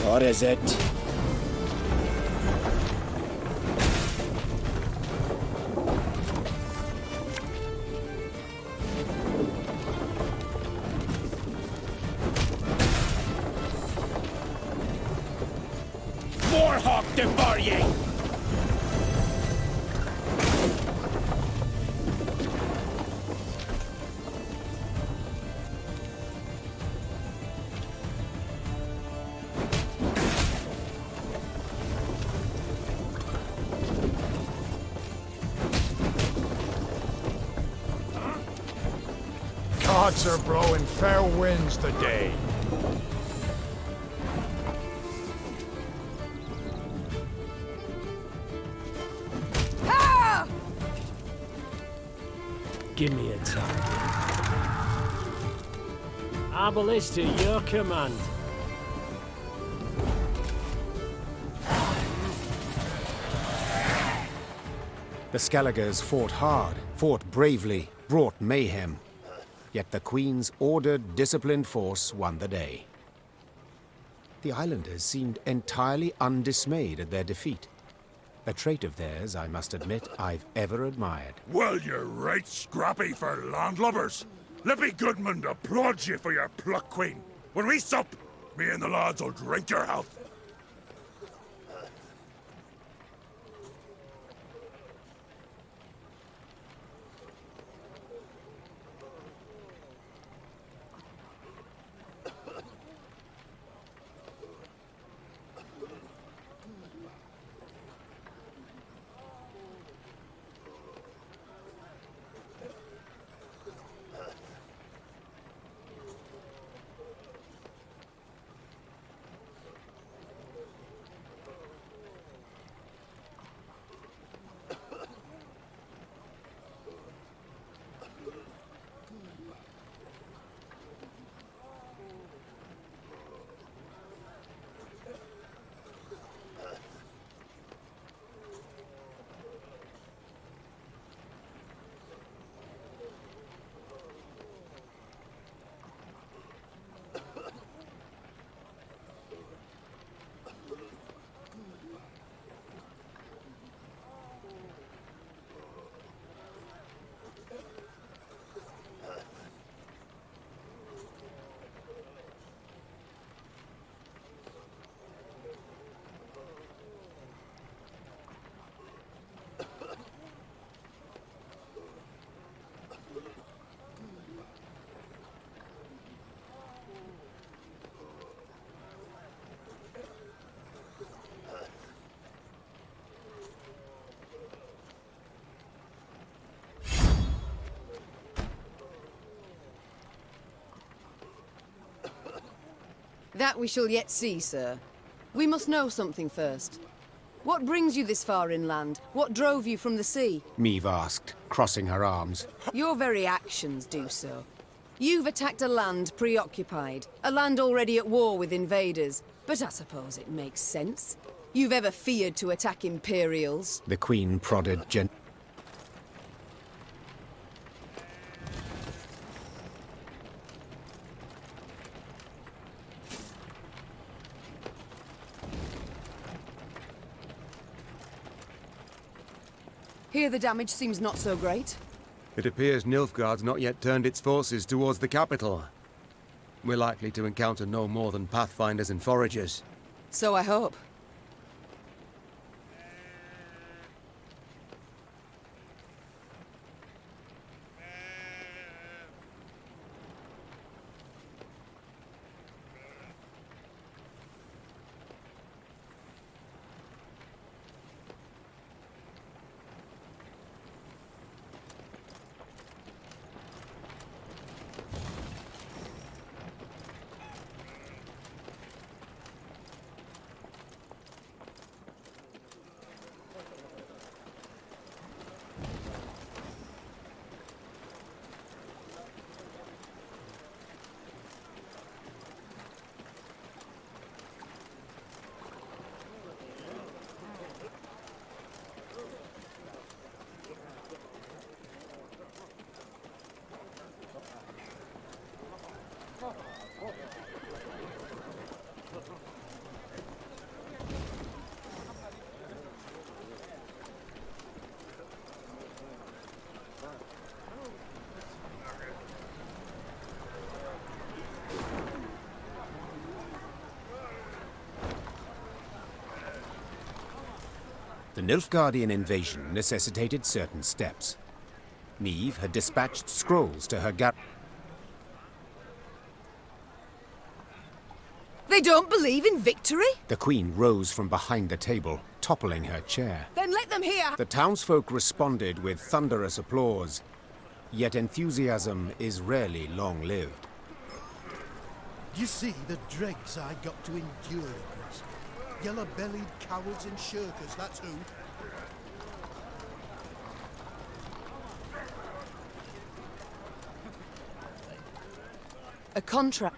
What is it? More hawk devour ye! Gods are blowing fair winds today. Give me a target. Our ballista, your command. The Skelligers fought hard, fought bravely, brought mayhem. Yet the Queen's ordered, disciplined force won the day. The islanders seemed entirely undismayed at their defeat. A trait of theirs, I must admit, I've ever admired. Well, you're right scrappy for landlubbers. Lippy Goodman applauds you for your pluck, Queen. When we sup, me and the lads will drink your health. That we shall yet see, sir. We must know something first. What brings you this far inland? What drove you from the sea? Meve asked, crossing her arms. Your very actions do so. You've attacked a land preoccupied, a land already at war with invaders. But I suppose it makes sense. You've ever feared to attack Imperials? The Queen prodded gently. Here the damage seems not so great. It appears Nilfgaard's not yet turned its forces towards the capital. We're likely to encounter no more than pathfinders and foragers. So I hope. The Nilfgaardian invasion necessitated certain steps. Meve had dispatched scrolls to her They don't believe in victory? The Queen rose from behind the table, toppling her chair. Then let them hear! The townsfolk responded with thunderous applause. Yet enthusiasm is rarely long-lived. You see the dregs I got to endure, Chris. Yellow-bellied cowards and shirkers, that's who. A contract.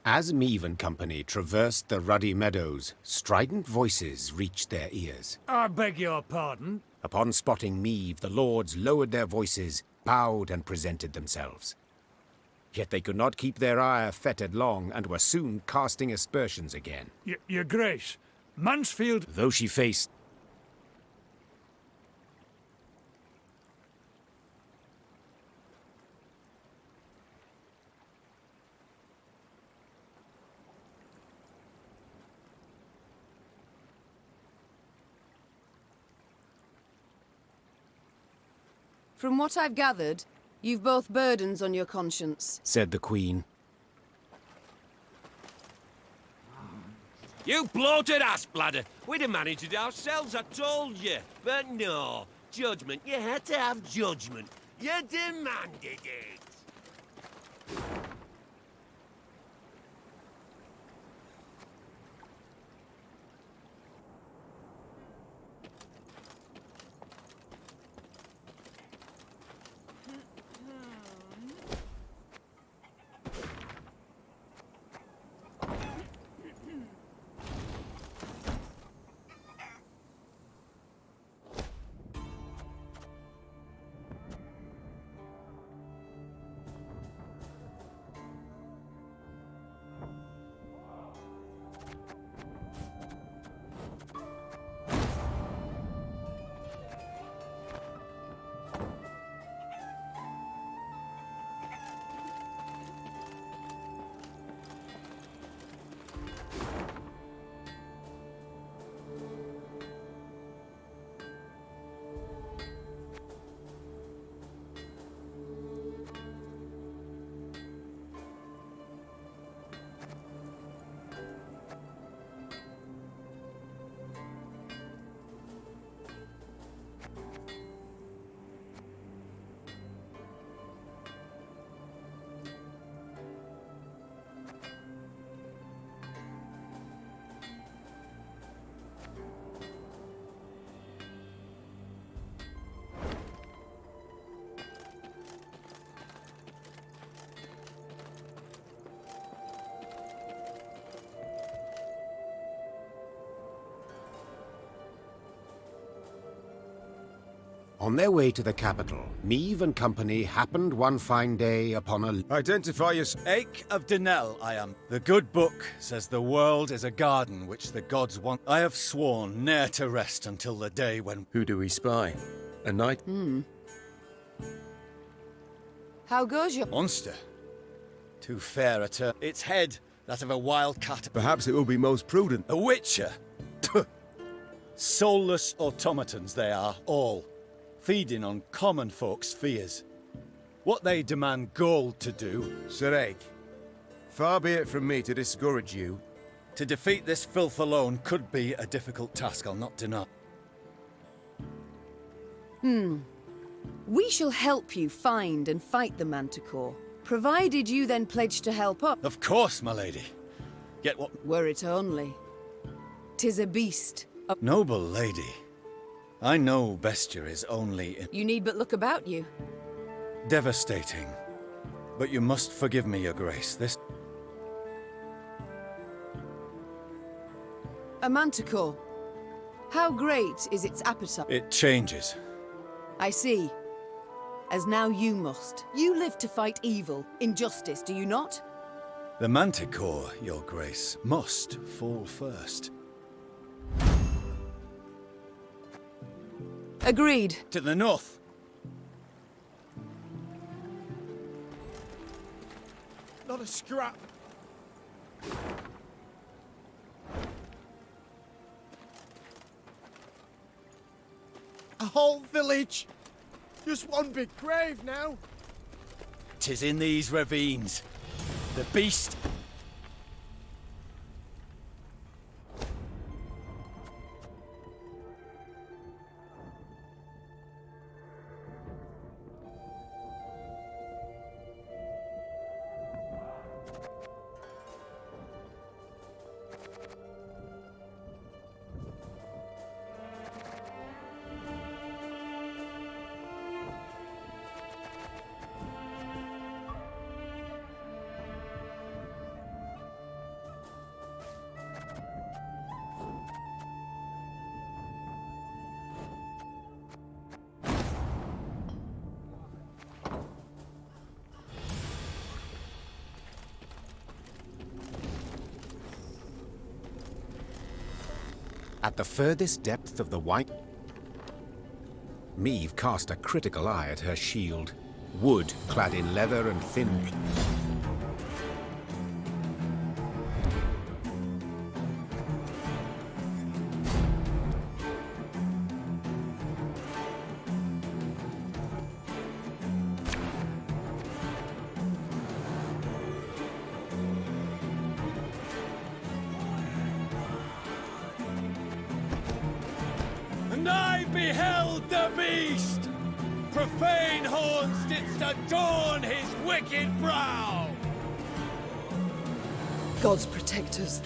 As Meve and company traversed the ruddy meadows, strident voices reached their ears. I beg your pardon? Upon spotting Meve, the lords lowered their voices, bowed and presented themselves. Yet they could not keep their ire fettered long, and were soon casting aspersions again. Your Grace, Mansfield... Though she faced... From what I've gathered, you've both burdens on your conscience, said the Queen. You bloated ass-bladder! We'd have managed it ourselves, I told you. But no. Judgment. You had to have judgment. You demanded it. On their way to the capital, Meve and company happened one fine day upon a... Identify your... Ake of Denel, I am. The good book says the world is a garden which the gods want. I have sworn ne'er to rest until the day when... Who do we spy? A knight? How goes your... Monster. Too fair a turn. Its head, that of a wild cat. Perhaps it will be most prudent. A witcher. Soulless automatons they are, all. Feeding on common folks' fears. What they demand gold to do... Sir Ake, far be it from me to discourage you. To defeat this filth alone could be a difficult task, I'll not deny. We shall help you find and fight the Manticore, provided you then pledge to help us. Of course, my lady. Get what... Were it only. 'Tis a beast. Noble lady. I know Bestia is only in... You need but look about you. Devastating. But you must forgive me, your grace. This... A Manticore. How great is its appetite? It changes. I see. As now you must. You live to fight evil, injustice, do you not? The Manticore, your grace, must fall first. Agreed. To the north. Not a scrap. A whole village. Just one big grave now. 'Tis in these ravines. The beast... At the furthest depth of the white... Meve cast a critical eye at her shield. Wood clad in leather and thin... And I beheld the beast! Profane horns didst adorn his wicked brow! God's protectors.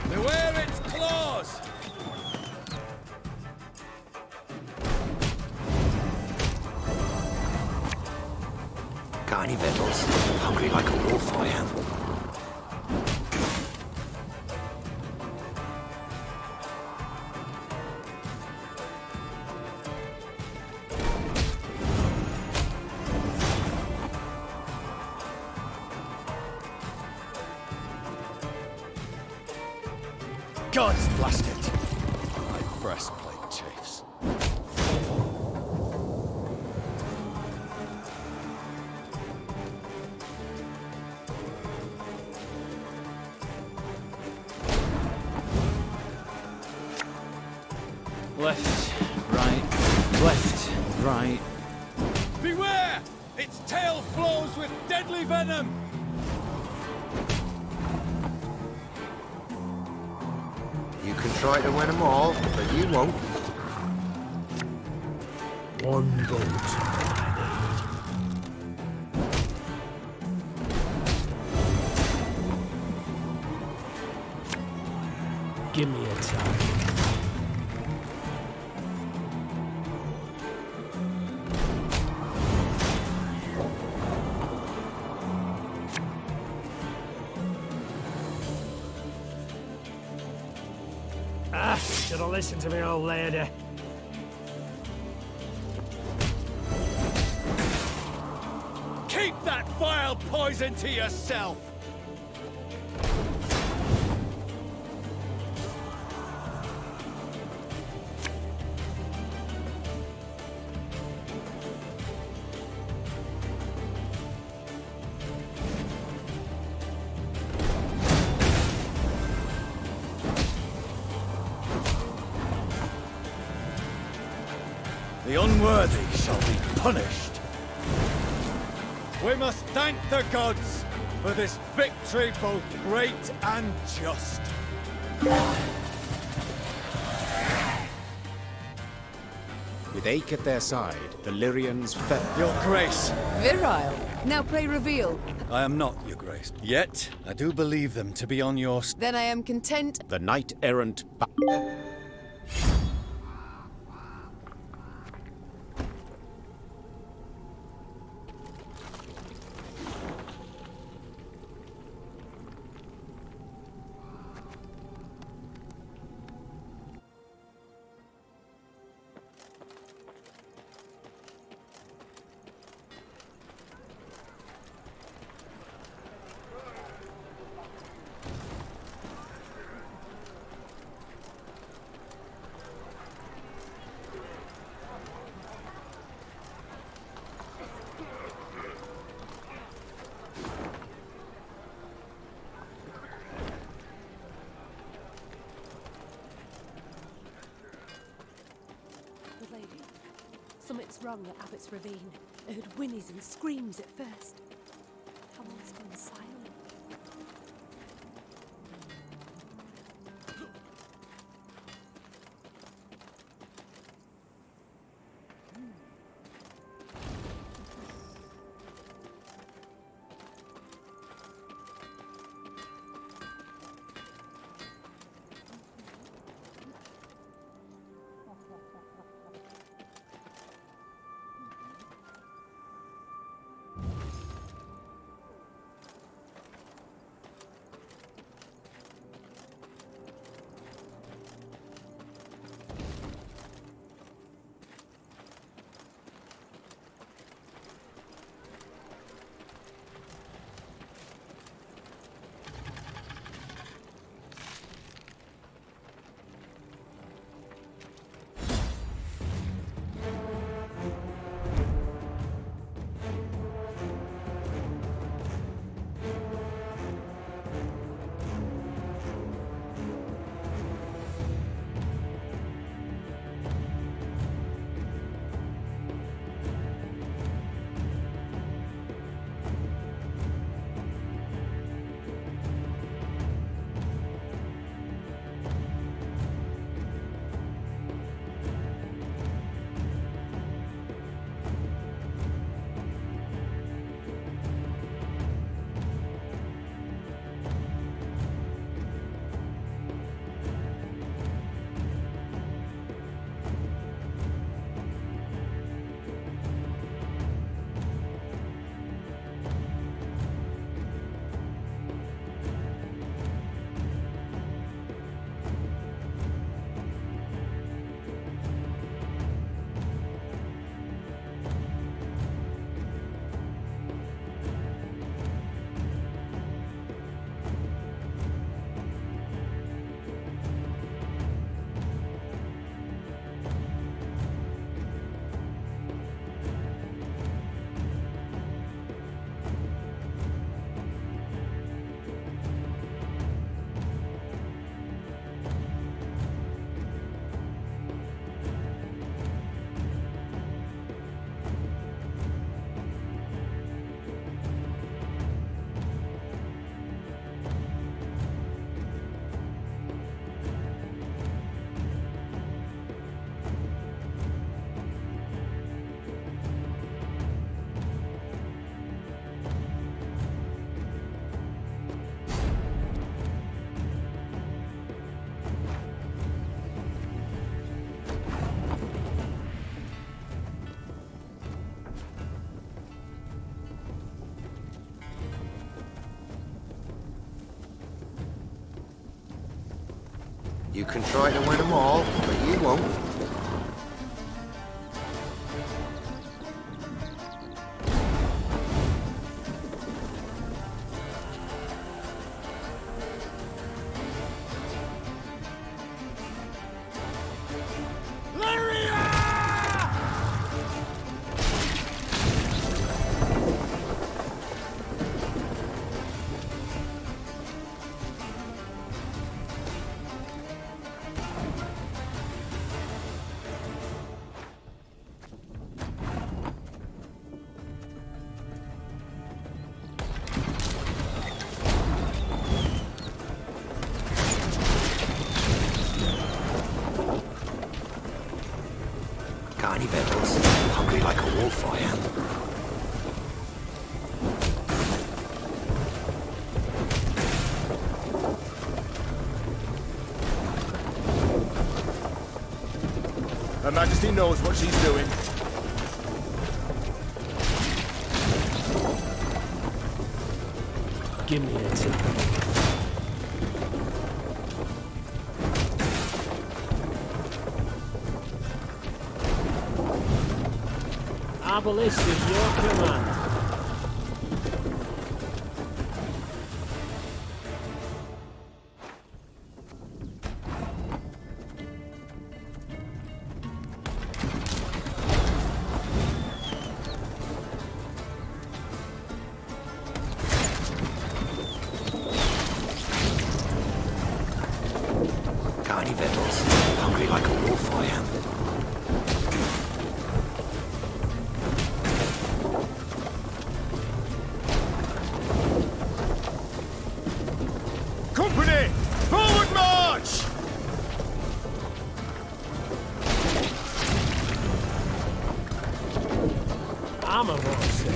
Beware its claws! Got any victuals? Hungry like a wolf, I am. God's blast it! My breastplate chafes. Left, right, left, right. Beware! Its tail flows with deadly venom! You can try to win them all, but you won't. One vote. Give me a time. Should have listened to me, old lady. Keep that vile poison to yourself! The unworthy shall be punished. We must thank the gods for this victory both great and just. With Ache at their side, the Lyrians fell. Your Grace! Virile. Now pray reveal. I am not, Your Grace. Yet, I do believe them to be on your... Then I am content. The knight-errant... Something's wrong at Abbott's Ravine. I heard whinnies and screams at first. How long's gone silent? You can try to win them all, but you won't. Got any victuals? Hungry like a wolf, I am. Her Majesty knows what she's doing. Give me a tip. Abolish is your command. Got any victuals? Hungry like a wolf, I am. Company! Forward march! I'm a monster.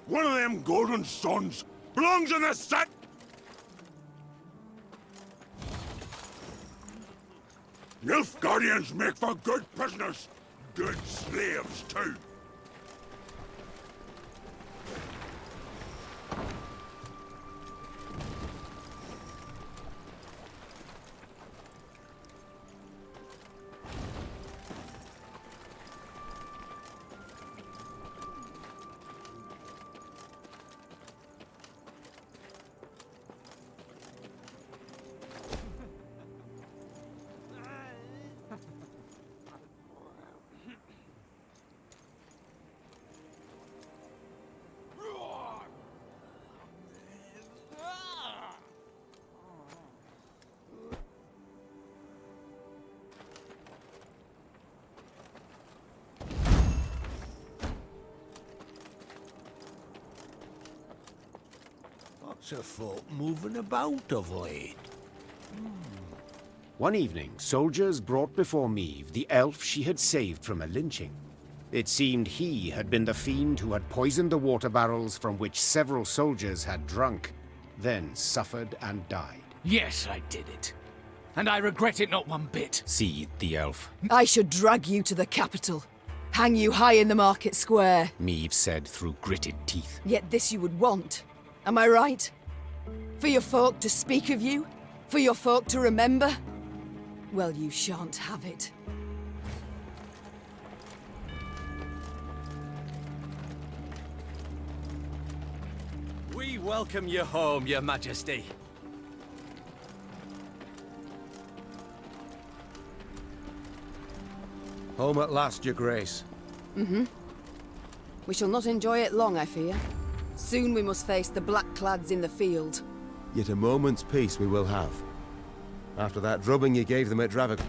One of them golden sons belongs in the set. Nilfgaardians make for good prisoners. Good slaves, too. Lots of folk moving about of late. One evening, soldiers brought before Meve the elf she had saved from a lynching. It seemed he had been the fiend who had poisoned the water barrels from which several soldiers had drunk, then suffered and died. Yes, I did it. And I regret it not one bit. Seethed the elf. I should drag you to the capital. Hang you high in the market square. Meve said through gritted teeth. Yet this you would want. Am I right? For your folk to speak of you? For your folk to remember? Well, you shan't have it. We welcome you home, Your Majesty. Home at last, Your Grace. Mm-hmm. We shall not enjoy it long, I fear. Soon we must face the black-clads in the field. Yet a moment's peace we will have. After that drubbing you gave them at Dravag...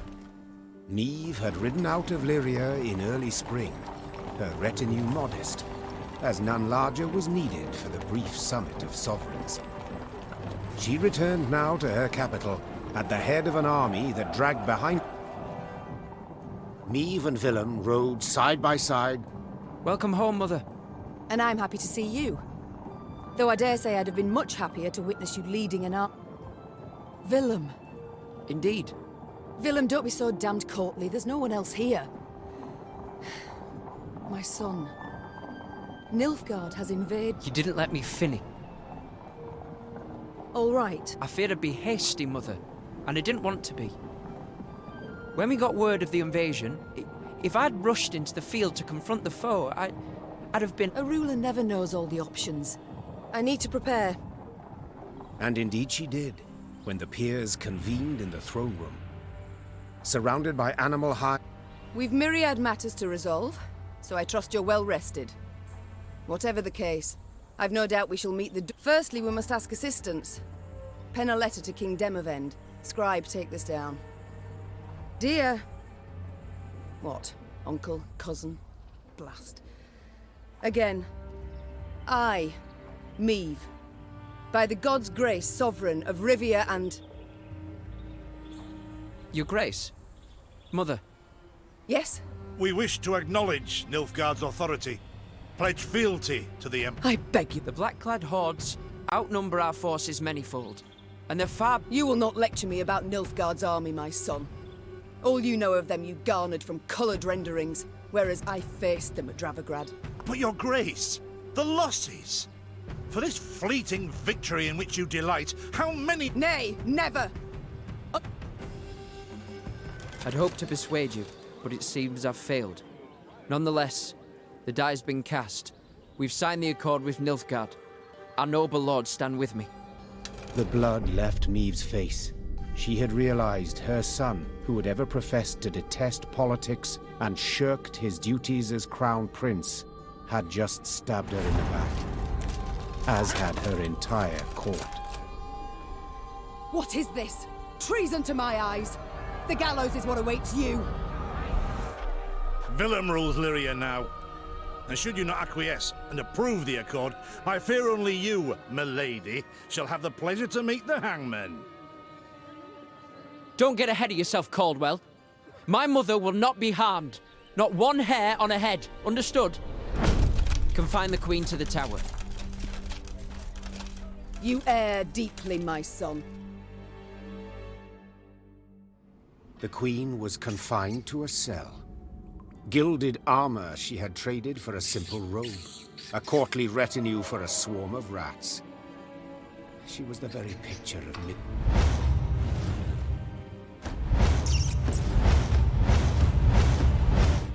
Niamh had ridden out of Lyria in early spring, her retinue modest, as none larger was needed for the brief summit of sovereigns. She returned now to her capital, at the head of an army that dragged behind... Niamh and Willem rode side by side. Welcome home, Mother. And I'm happy to see you. Though I dare say I'd have been much happier to witness you leading an army. Willem. Indeed. Willem, don't be so damned courtly. There's no one else here. My son. Nilfgaard has invaded... You didn't let me finish. All right. I feared I'd be hasty, Mother, and I didn't want to be. When we got word of the invasion, if I'd rushed into the field to confront the foe, I'd have been... A ruler never knows all the options. I need to prepare. And indeed she did, when the peers convened in the throne room. Surrounded by animal high... We've myriad matters to resolve, so I trust you're well rested. Whatever the case, I've no doubt we shall meet the... Firstly, we must ask assistance. Pen a letter to King Demavend. Scribe, take this down. Dear... What? Uncle? Cousin? Blast. Again. I, Niamh, by the god's grace, sovereign of Rivia and... Your Grace. Mother. Yes? We wish to acknowledge Nilfgaard's authority. Pledge fealty to the Empire. I beg you. The black-clad hordes outnumber our forces manyfold, and they're far... You will not lecture me about Nilfgaard's army, my son. All you know of them you garnered from coloured renderings, whereas I faced them at Dravograd. But Your Grace, the losses! For this fleeting victory in which you delight, how many... Nay, never! I'd hoped to persuade you, but it seems I've failed. Nonetheless, the die's been cast. We've signed the accord with Nilfgaard. Our noble lords stand with me. The blood left Niamh's face. She had realized her son, who had ever professed to detest politics and shirked his duties as crown prince, had just stabbed her in the back, as had her entire court. What is this? Treason to my eyes! The gallows is what awaits you! Willem rules Lyria now. And should you not acquiesce and approve the accord, I fear only you, milady, shall have the pleasure to meet the hangman. Don't get ahead of yourself, Caldwell. My mother will not be harmed. Not one hair on her head. Understood? Confine the Queen to the tower. You err deeply, my son. The Queen was confined to a cell. Gilded armor she had traded for a simple robe. A courtly retinue for a swarm of rats. She was the very picture of mid...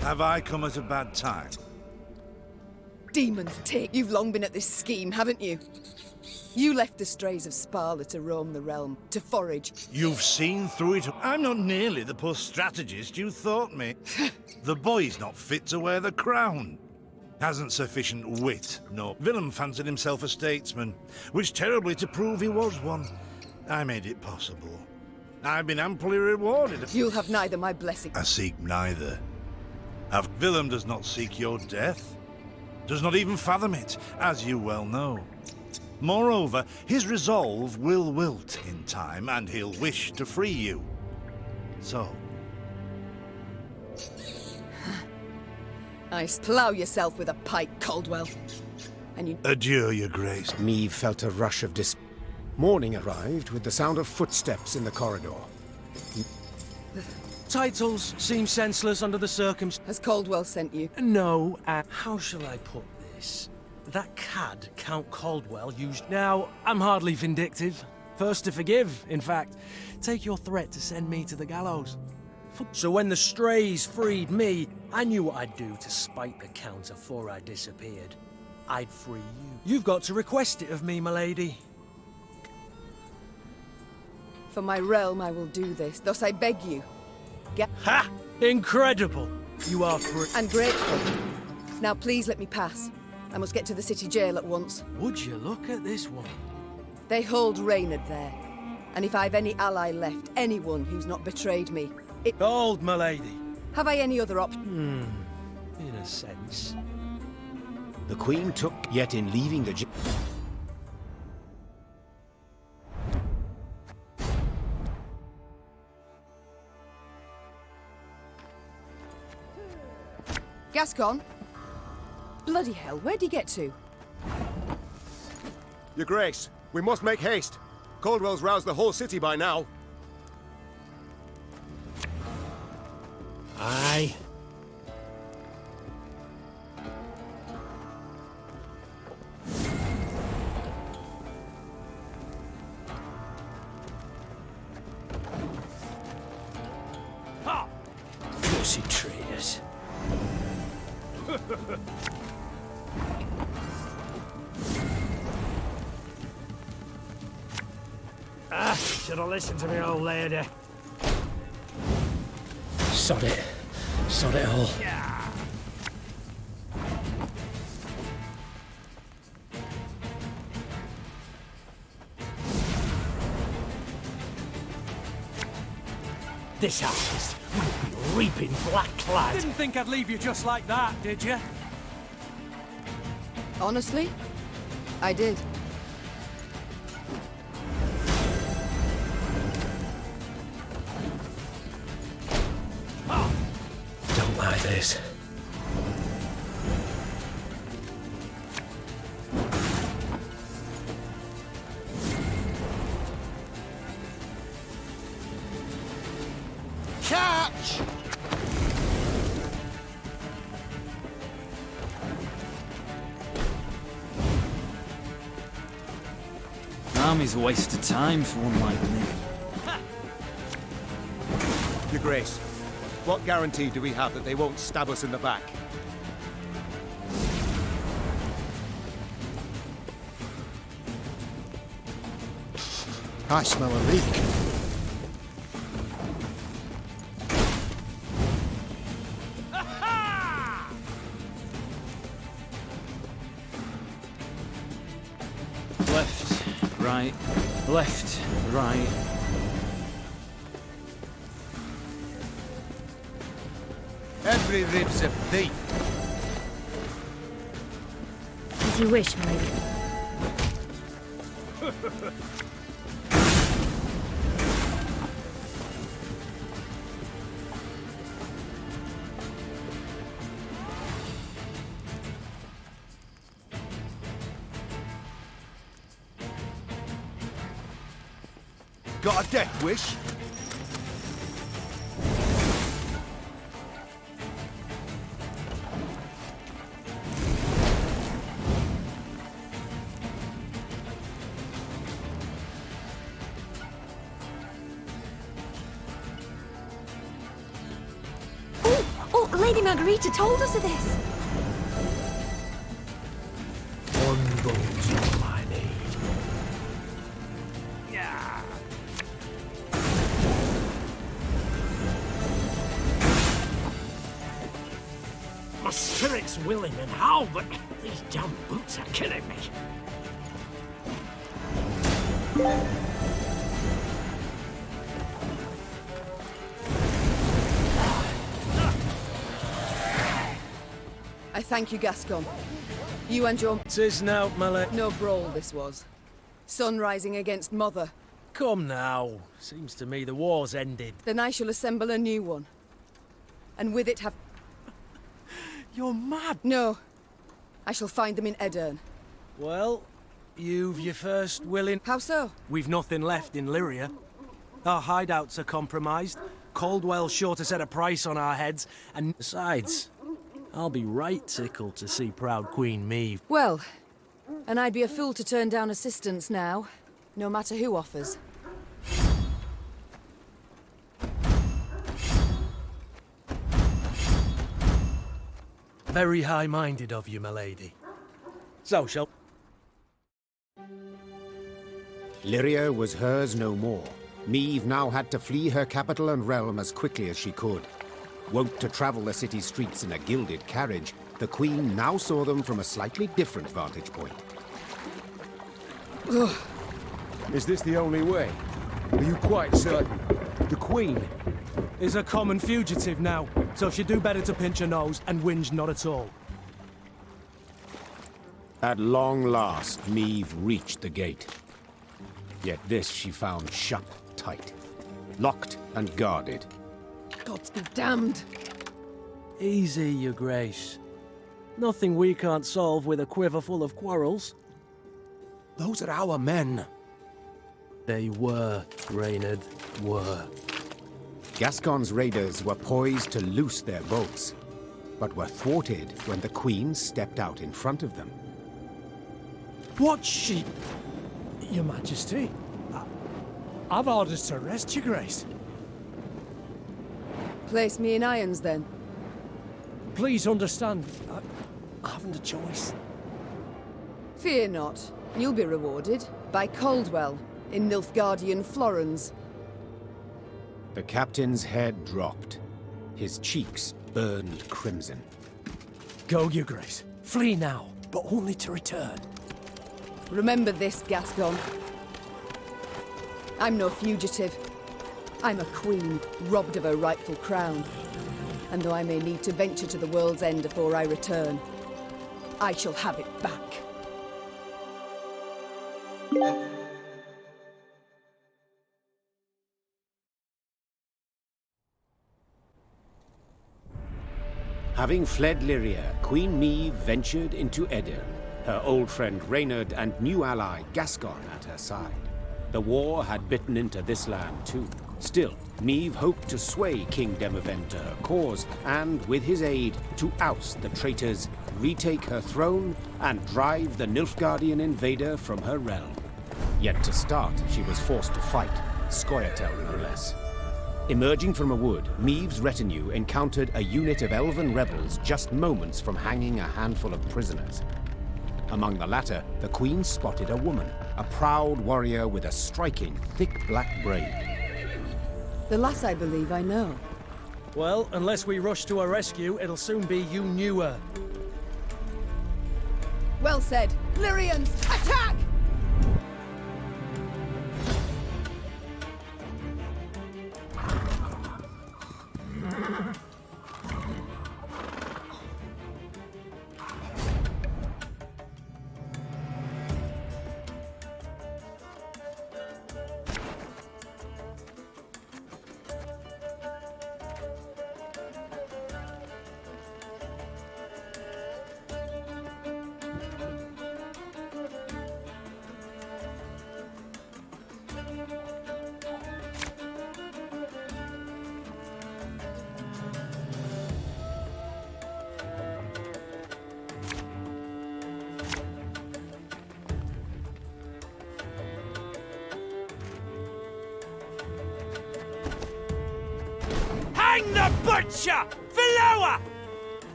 Have I come at a bad time? Demons take. You've long been at this scheme, haven't you? You left the strays of Sparla to roam the realm, to forage. You've seen through it. I'm not nearly the poor strategist you thought me. The boy's not fit to wear the crown. Hasn't sufficient wit, nor... Willem fancied himself a statesman, which terribly to prove he was one. I made it possible. I've been amply rewarded. You'll have neither my blessing... I seek neither. Willem does not seek your death. Does not even fathom it, as you well know. Moreover, his resolve will wilt in time, and he'll wish to free you. So... Plough yourself with a pike, Caldwell. And you... Adieu, Your Grace. Niamh felt a rush of despair. Morning arrived with the sound of footsteps in the corridor. Titles seem senseless under the circumstances. Has Caldwell sent you? No, how shall I put this? That cad, Count Caldwell, used... Now, I'm hardly vindictive. First to forgive, in fact. Take your threat to send me to the gallows. So when the strays freed me, I knew what I'd do to spite the Count afore I disappeared. I'd free you. You've got to request it of me, my lady. For my realm, I will do this. Thus I beg you. Ha! Incredible! You are free. And grateful. Now please let me pass. I must get to the city jail at once. Would you look at this one? They hold Reynard there. And if I've any ally left, anyone who's not betrayed me, it... Hold, my lady. Have I any other option? In a sense. The Queen took, yet in leaving the... Gascon? Bloody hell, where'd he get to? Your Grace, we must make haste. Caldwell's roused the whole city by now. Aye. Ha! Pussy traitors. Should have listened to me, old lady. Sod it. Sod it all. This harvest will be reaping black clad. Didn't think I'd leave you just like that, did you? Honestly, I did. Don't like this. Catch! Army's a waste of time for one like me. Your Grace, what guarantee do we have that they won't stab us in the back? I smell a leak. Left, right, left, right. Every rib's a thief. As you wish, my lady. Got a death wish? Oh, Lady Margarita told us of this. One gold's all I need. My spirit's willing and how, but these damn boots are killing me. I thank you, Gascon. You and your... Tis now, my lady. No brawl this was. Sun rising against Mother. Come now. Seems to me the war's ended. Then I shall assemble a new one. And with it have... You're mad. No. I shall find them in Edern. Well, you've your first willing... How so? We've nothing left in Lyria. Our hideouts are compromised. Caldwell's sure to set a price on our heads. And besides, I'll be right tickled to see proud Queen Meve. Well, and I'd be a fool to turn down assistance now, no matter who offers. Very high-minded of you, my lady. So shall... Lyria was hers no more. Meve now had to flee her capital and realm as quickly as she could. Wont to travel the city streets in a gilded carriage, the Queen now saw them from a slightly different vantage point. Is this the only way? Are you quite certain? The Queen is a common fugitive now, so she'd do better to pinch her nose and whinge not at all. At long last, Meve reached the gate. Yet this she found shut tight, locked and guarded. Gods be damned! Easy, Your Grace. Nothing we can't solve with a quiver full of quarrels. Those are our men. They were, Reynard, were. Gascon's raiders were poised to loose their bolts, but were thwarted when the Queen stepped out in front of them. What's she... Your Majesty? I've orders to arrest Your Grace. Place me in irons, then. Please understand, I haven't a choice. Fear not. You'll be rewarded by Caldwell in Nilfgaardian Florens. The captain's head dropped. His cheeks burned crimson. Go, Your Grace. Flee now, but only to return. Remember this, Gascon. I'm no fugitive. I'm a queen, robbed of her rightful crown. And though I may need to venture to the world's end before I return, I shall have it back. Having fled Lyria, Queen Meve ventured into Edirn, her old friend Reynard and new ally Gascon at her side. The war had bitten into this land too. Still, Meve hoped to sway King Demavend to her cause, and with his aid, to oust the traitors, retake her throne, and drive the Nilfgaardian invader from her realm. Yet to start, she was forced to fight, Scoia'tael no less. Emerging from a wood, Meve's retinue encountered a unit of elven rebels just moments from hanging a handful of prisoners. Among the latter, the Queen spotted a woman, a proud warrior with a striking, thick black braid. The lass I believe I know. Well, unless we rush to her rescue, it'll soon be you knew her. Well said. Lyrians, attack! Hang the butcher! Valoa!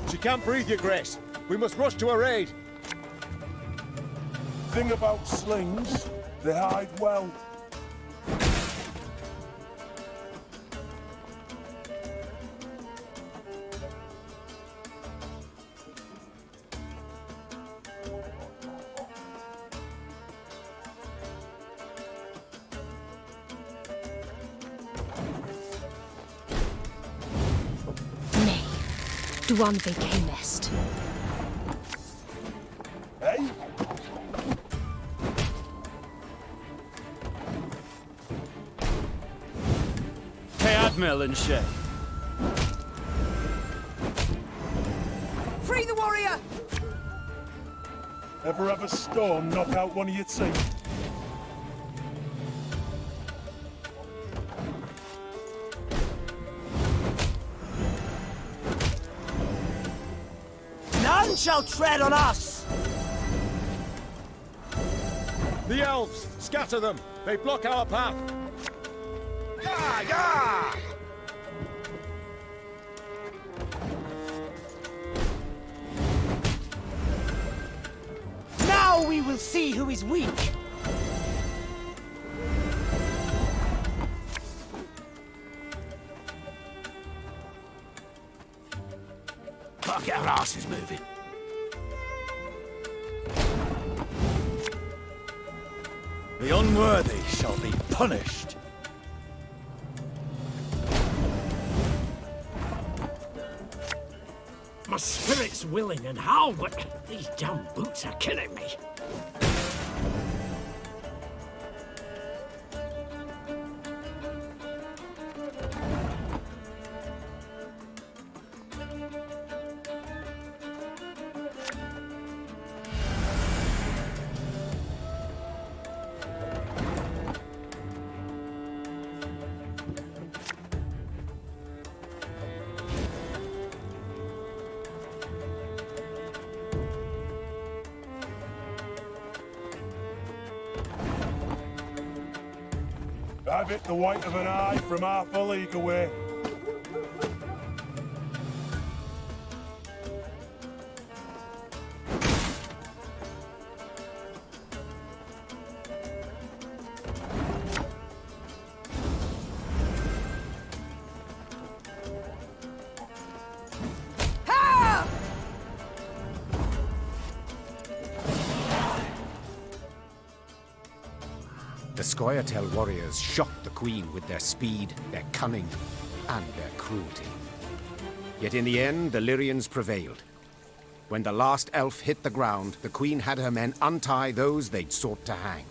She can't breathe, Your Grace. We must rush to her aid. Thing about slings, they hide well. Duan ve Camest. Hey? Admiral and Shay. Free the warrior! Ever have a storm knock out one of your team? None shall tread on us! The elves! Scatter them! They block our path! Yeah, yeah! We'll see who is weak. Can't get our asses moving. The unworthy shall be punished. My spirit's willing and how, but these damn boots are killing me. Have it the white of an eye from half a league away. The Scoia'tael warriors shocked the Queen with their speed, their cunning, and their cruelty. Yet in the end, the Lyrians prevailed. When the last elf hit the ground, the Queen had her men untie those they'd sought to hang.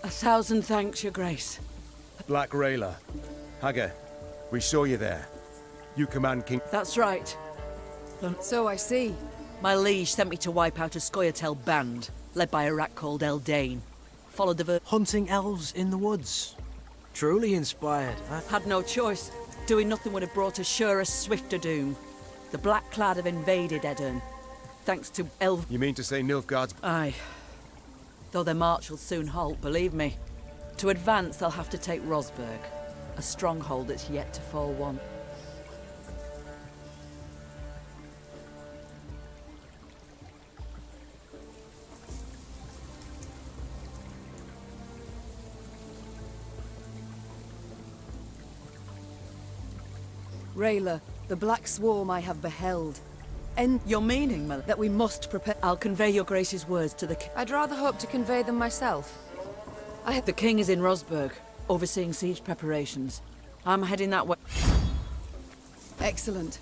A thousand thanks, Your Grace. Black Rayla. Hagar, we saw you there. You command King... That's right. So I see. My liege sent me to wipe out a Scoia'tael band, led by a rat called Eldane. Followed the hunting elves in the woods. Truly inspired. Had no choice. Doing nothing would have brought us surer, swifter doom. The Black Clad have invaded Edirn, thanks to You mean to say Nilfgaard's... Aye. Though their march will soon halt, believe me. To advance, they'll have to take Rosberg, a stronghold that's yet to fall one. Rayla, the black swarm I have beheld. And your meaning, Mother? That we must prepare... I'll convey your Grace's words to the king. I'd rather hope to convey them myself. The king is in Rosberg, overseeing siege preparations. I'm heading that way. Excellent.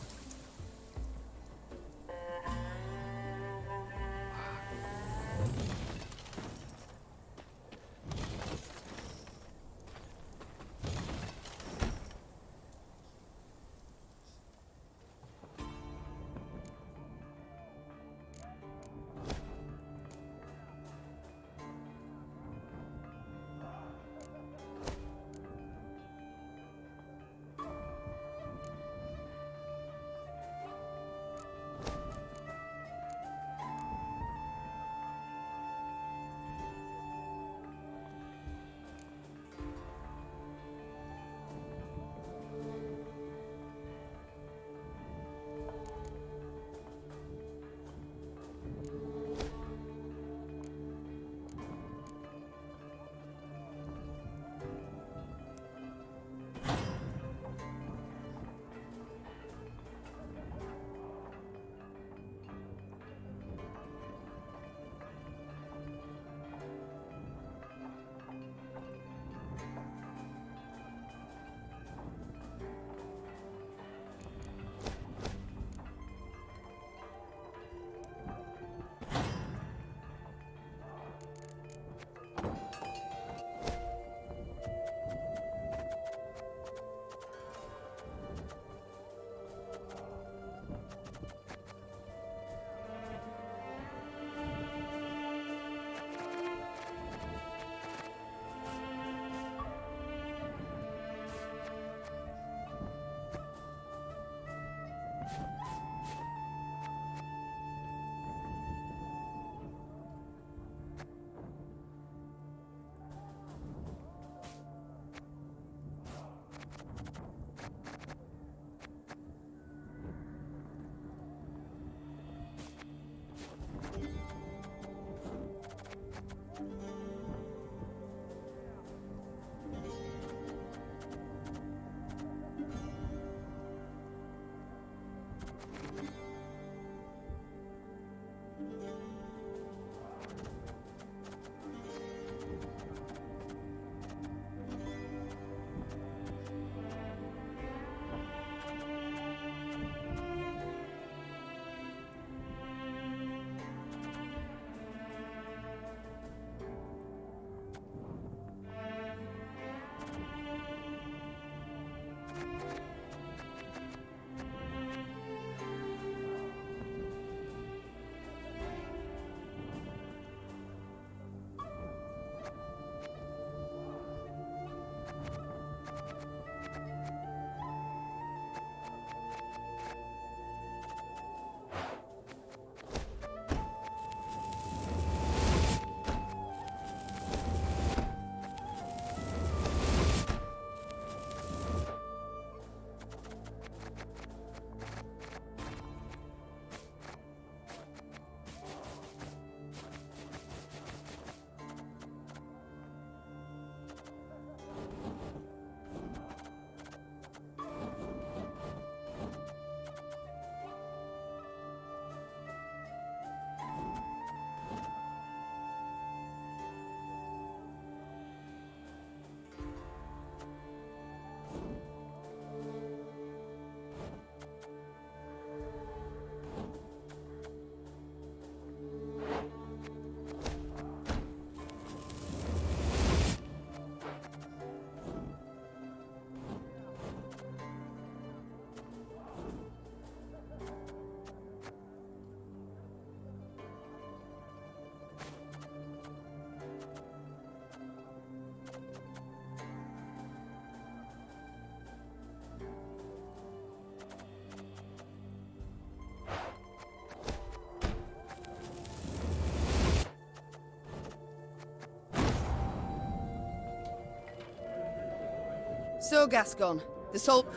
So, Gascon, the salt...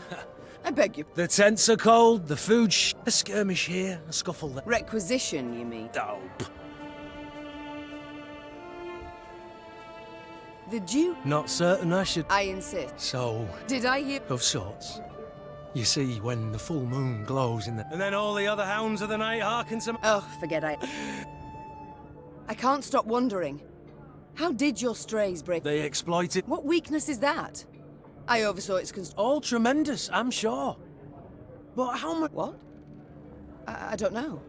I beg you. The tents are cold, the food a skirmish here, a scuffle there. Requisition, you mean? Dope. The Duke? Not certain I should... I insist. So... Did I hear... Of sorts. You see, when the full moon glows in the... And then all the other hounds of the night hearken to... Oh, forget I can't stop wondering. How did your strays break? They exploited... What weakness is that? I oversaw its all tremendous, I'm sure. But how much... What? I don't know.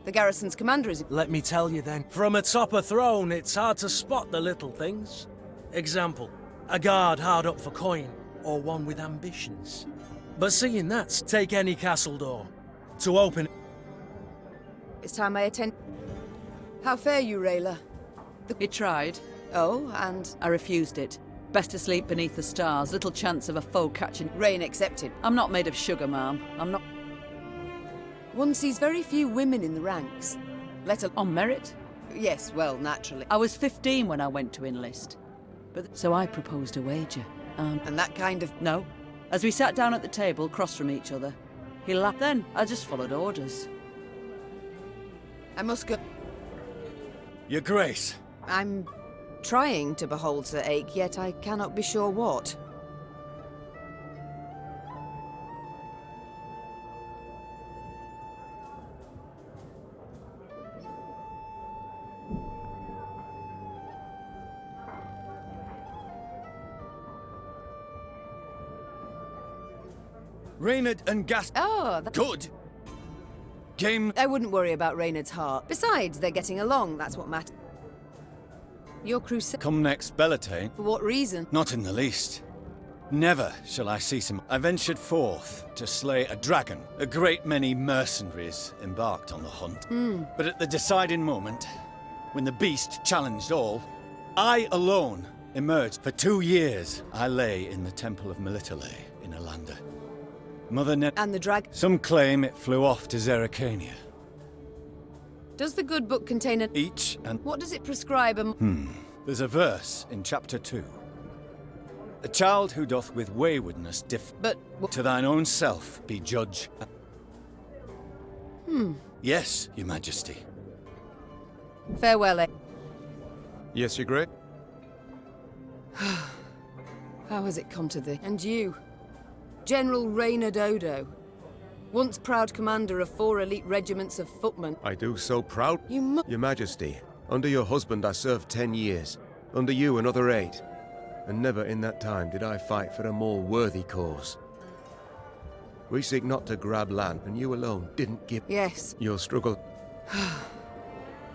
The garrison's commander is... Let me tell you then. From atop a throne, it's hard to spot the little things. Example, a guard hard up for coin, or one with ambitions. But seeing that, take any castle door. To open... It's time I attend... How fare you, Rayla? He tried. Oh, and... I refused it. Best to sleep beneath the stars, little chance of a foe catching... Rain accepted. I'm not made of sugar, ma'am. I'm not... One sees very few women in the ranks. Let alone... On merit? Yes, well, naturally. I was 15 when I went to enlist. But so I proposed a wager. And that kind of... No. As we sat down at the table, across from each other, he laughed. Then I just followed orders. I must go... Your Grace. I'm trying to behold Sir Ake, yet I cannot be sure what. Reynard and Gas... Oh, that's... Good! Game... I wouldn't worry about Reynard's heart. Besides, they're getting along, that's what matters. Your crusade... Come next, Bellatane. For what reason? Not in the least. Never shall I cease him. I ventured forth to slay a dragon. A great many mercenaries embarked on the hunt. But at the deciding moment, when the beast challenged all, I alone emerged. For 2 years, I lay in the temple of Melitele in Alanda. Mother Ned... And the dragon... Some claim it flew off to Zeracania. Does the good book contain a... Each and... What does it prescribe a... There's a verse in chapter 2. A child who doth with waywardness But... To thine own self be judge. Yes, your majesty. Farewell, eh? Yes, your Grace? How has it come to this? And you? General Reynard Odo. Once proud commander of 4 elite regiments of footmen. I do so proud. Your Majesty, under your husband I served 10 years. Under you another 8. And never in that time did I fight for a more worthy cause. We seek not to grab land, and you alone didn't give... Yes. Your struggle...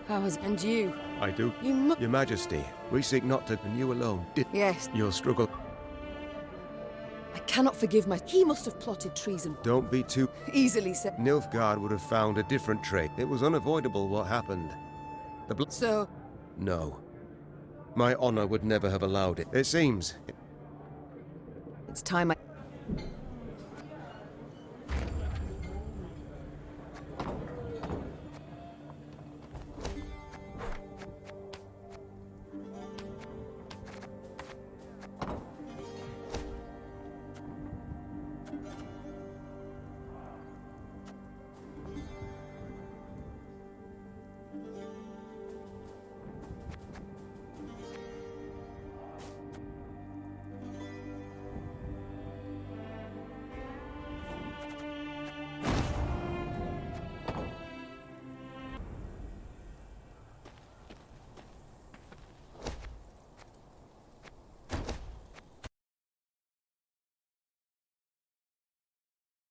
How has... And you? I do. Your Majesty, we seek not to... And you alone did... Yes. Your struggle... I cannot forgive my... He must have plotted treason. Don't be too... Easily said. Nilfgaard would have found a different trait. It was unavoidable what happened. So... No. My honor would never have allowed it. It seems... It's time I...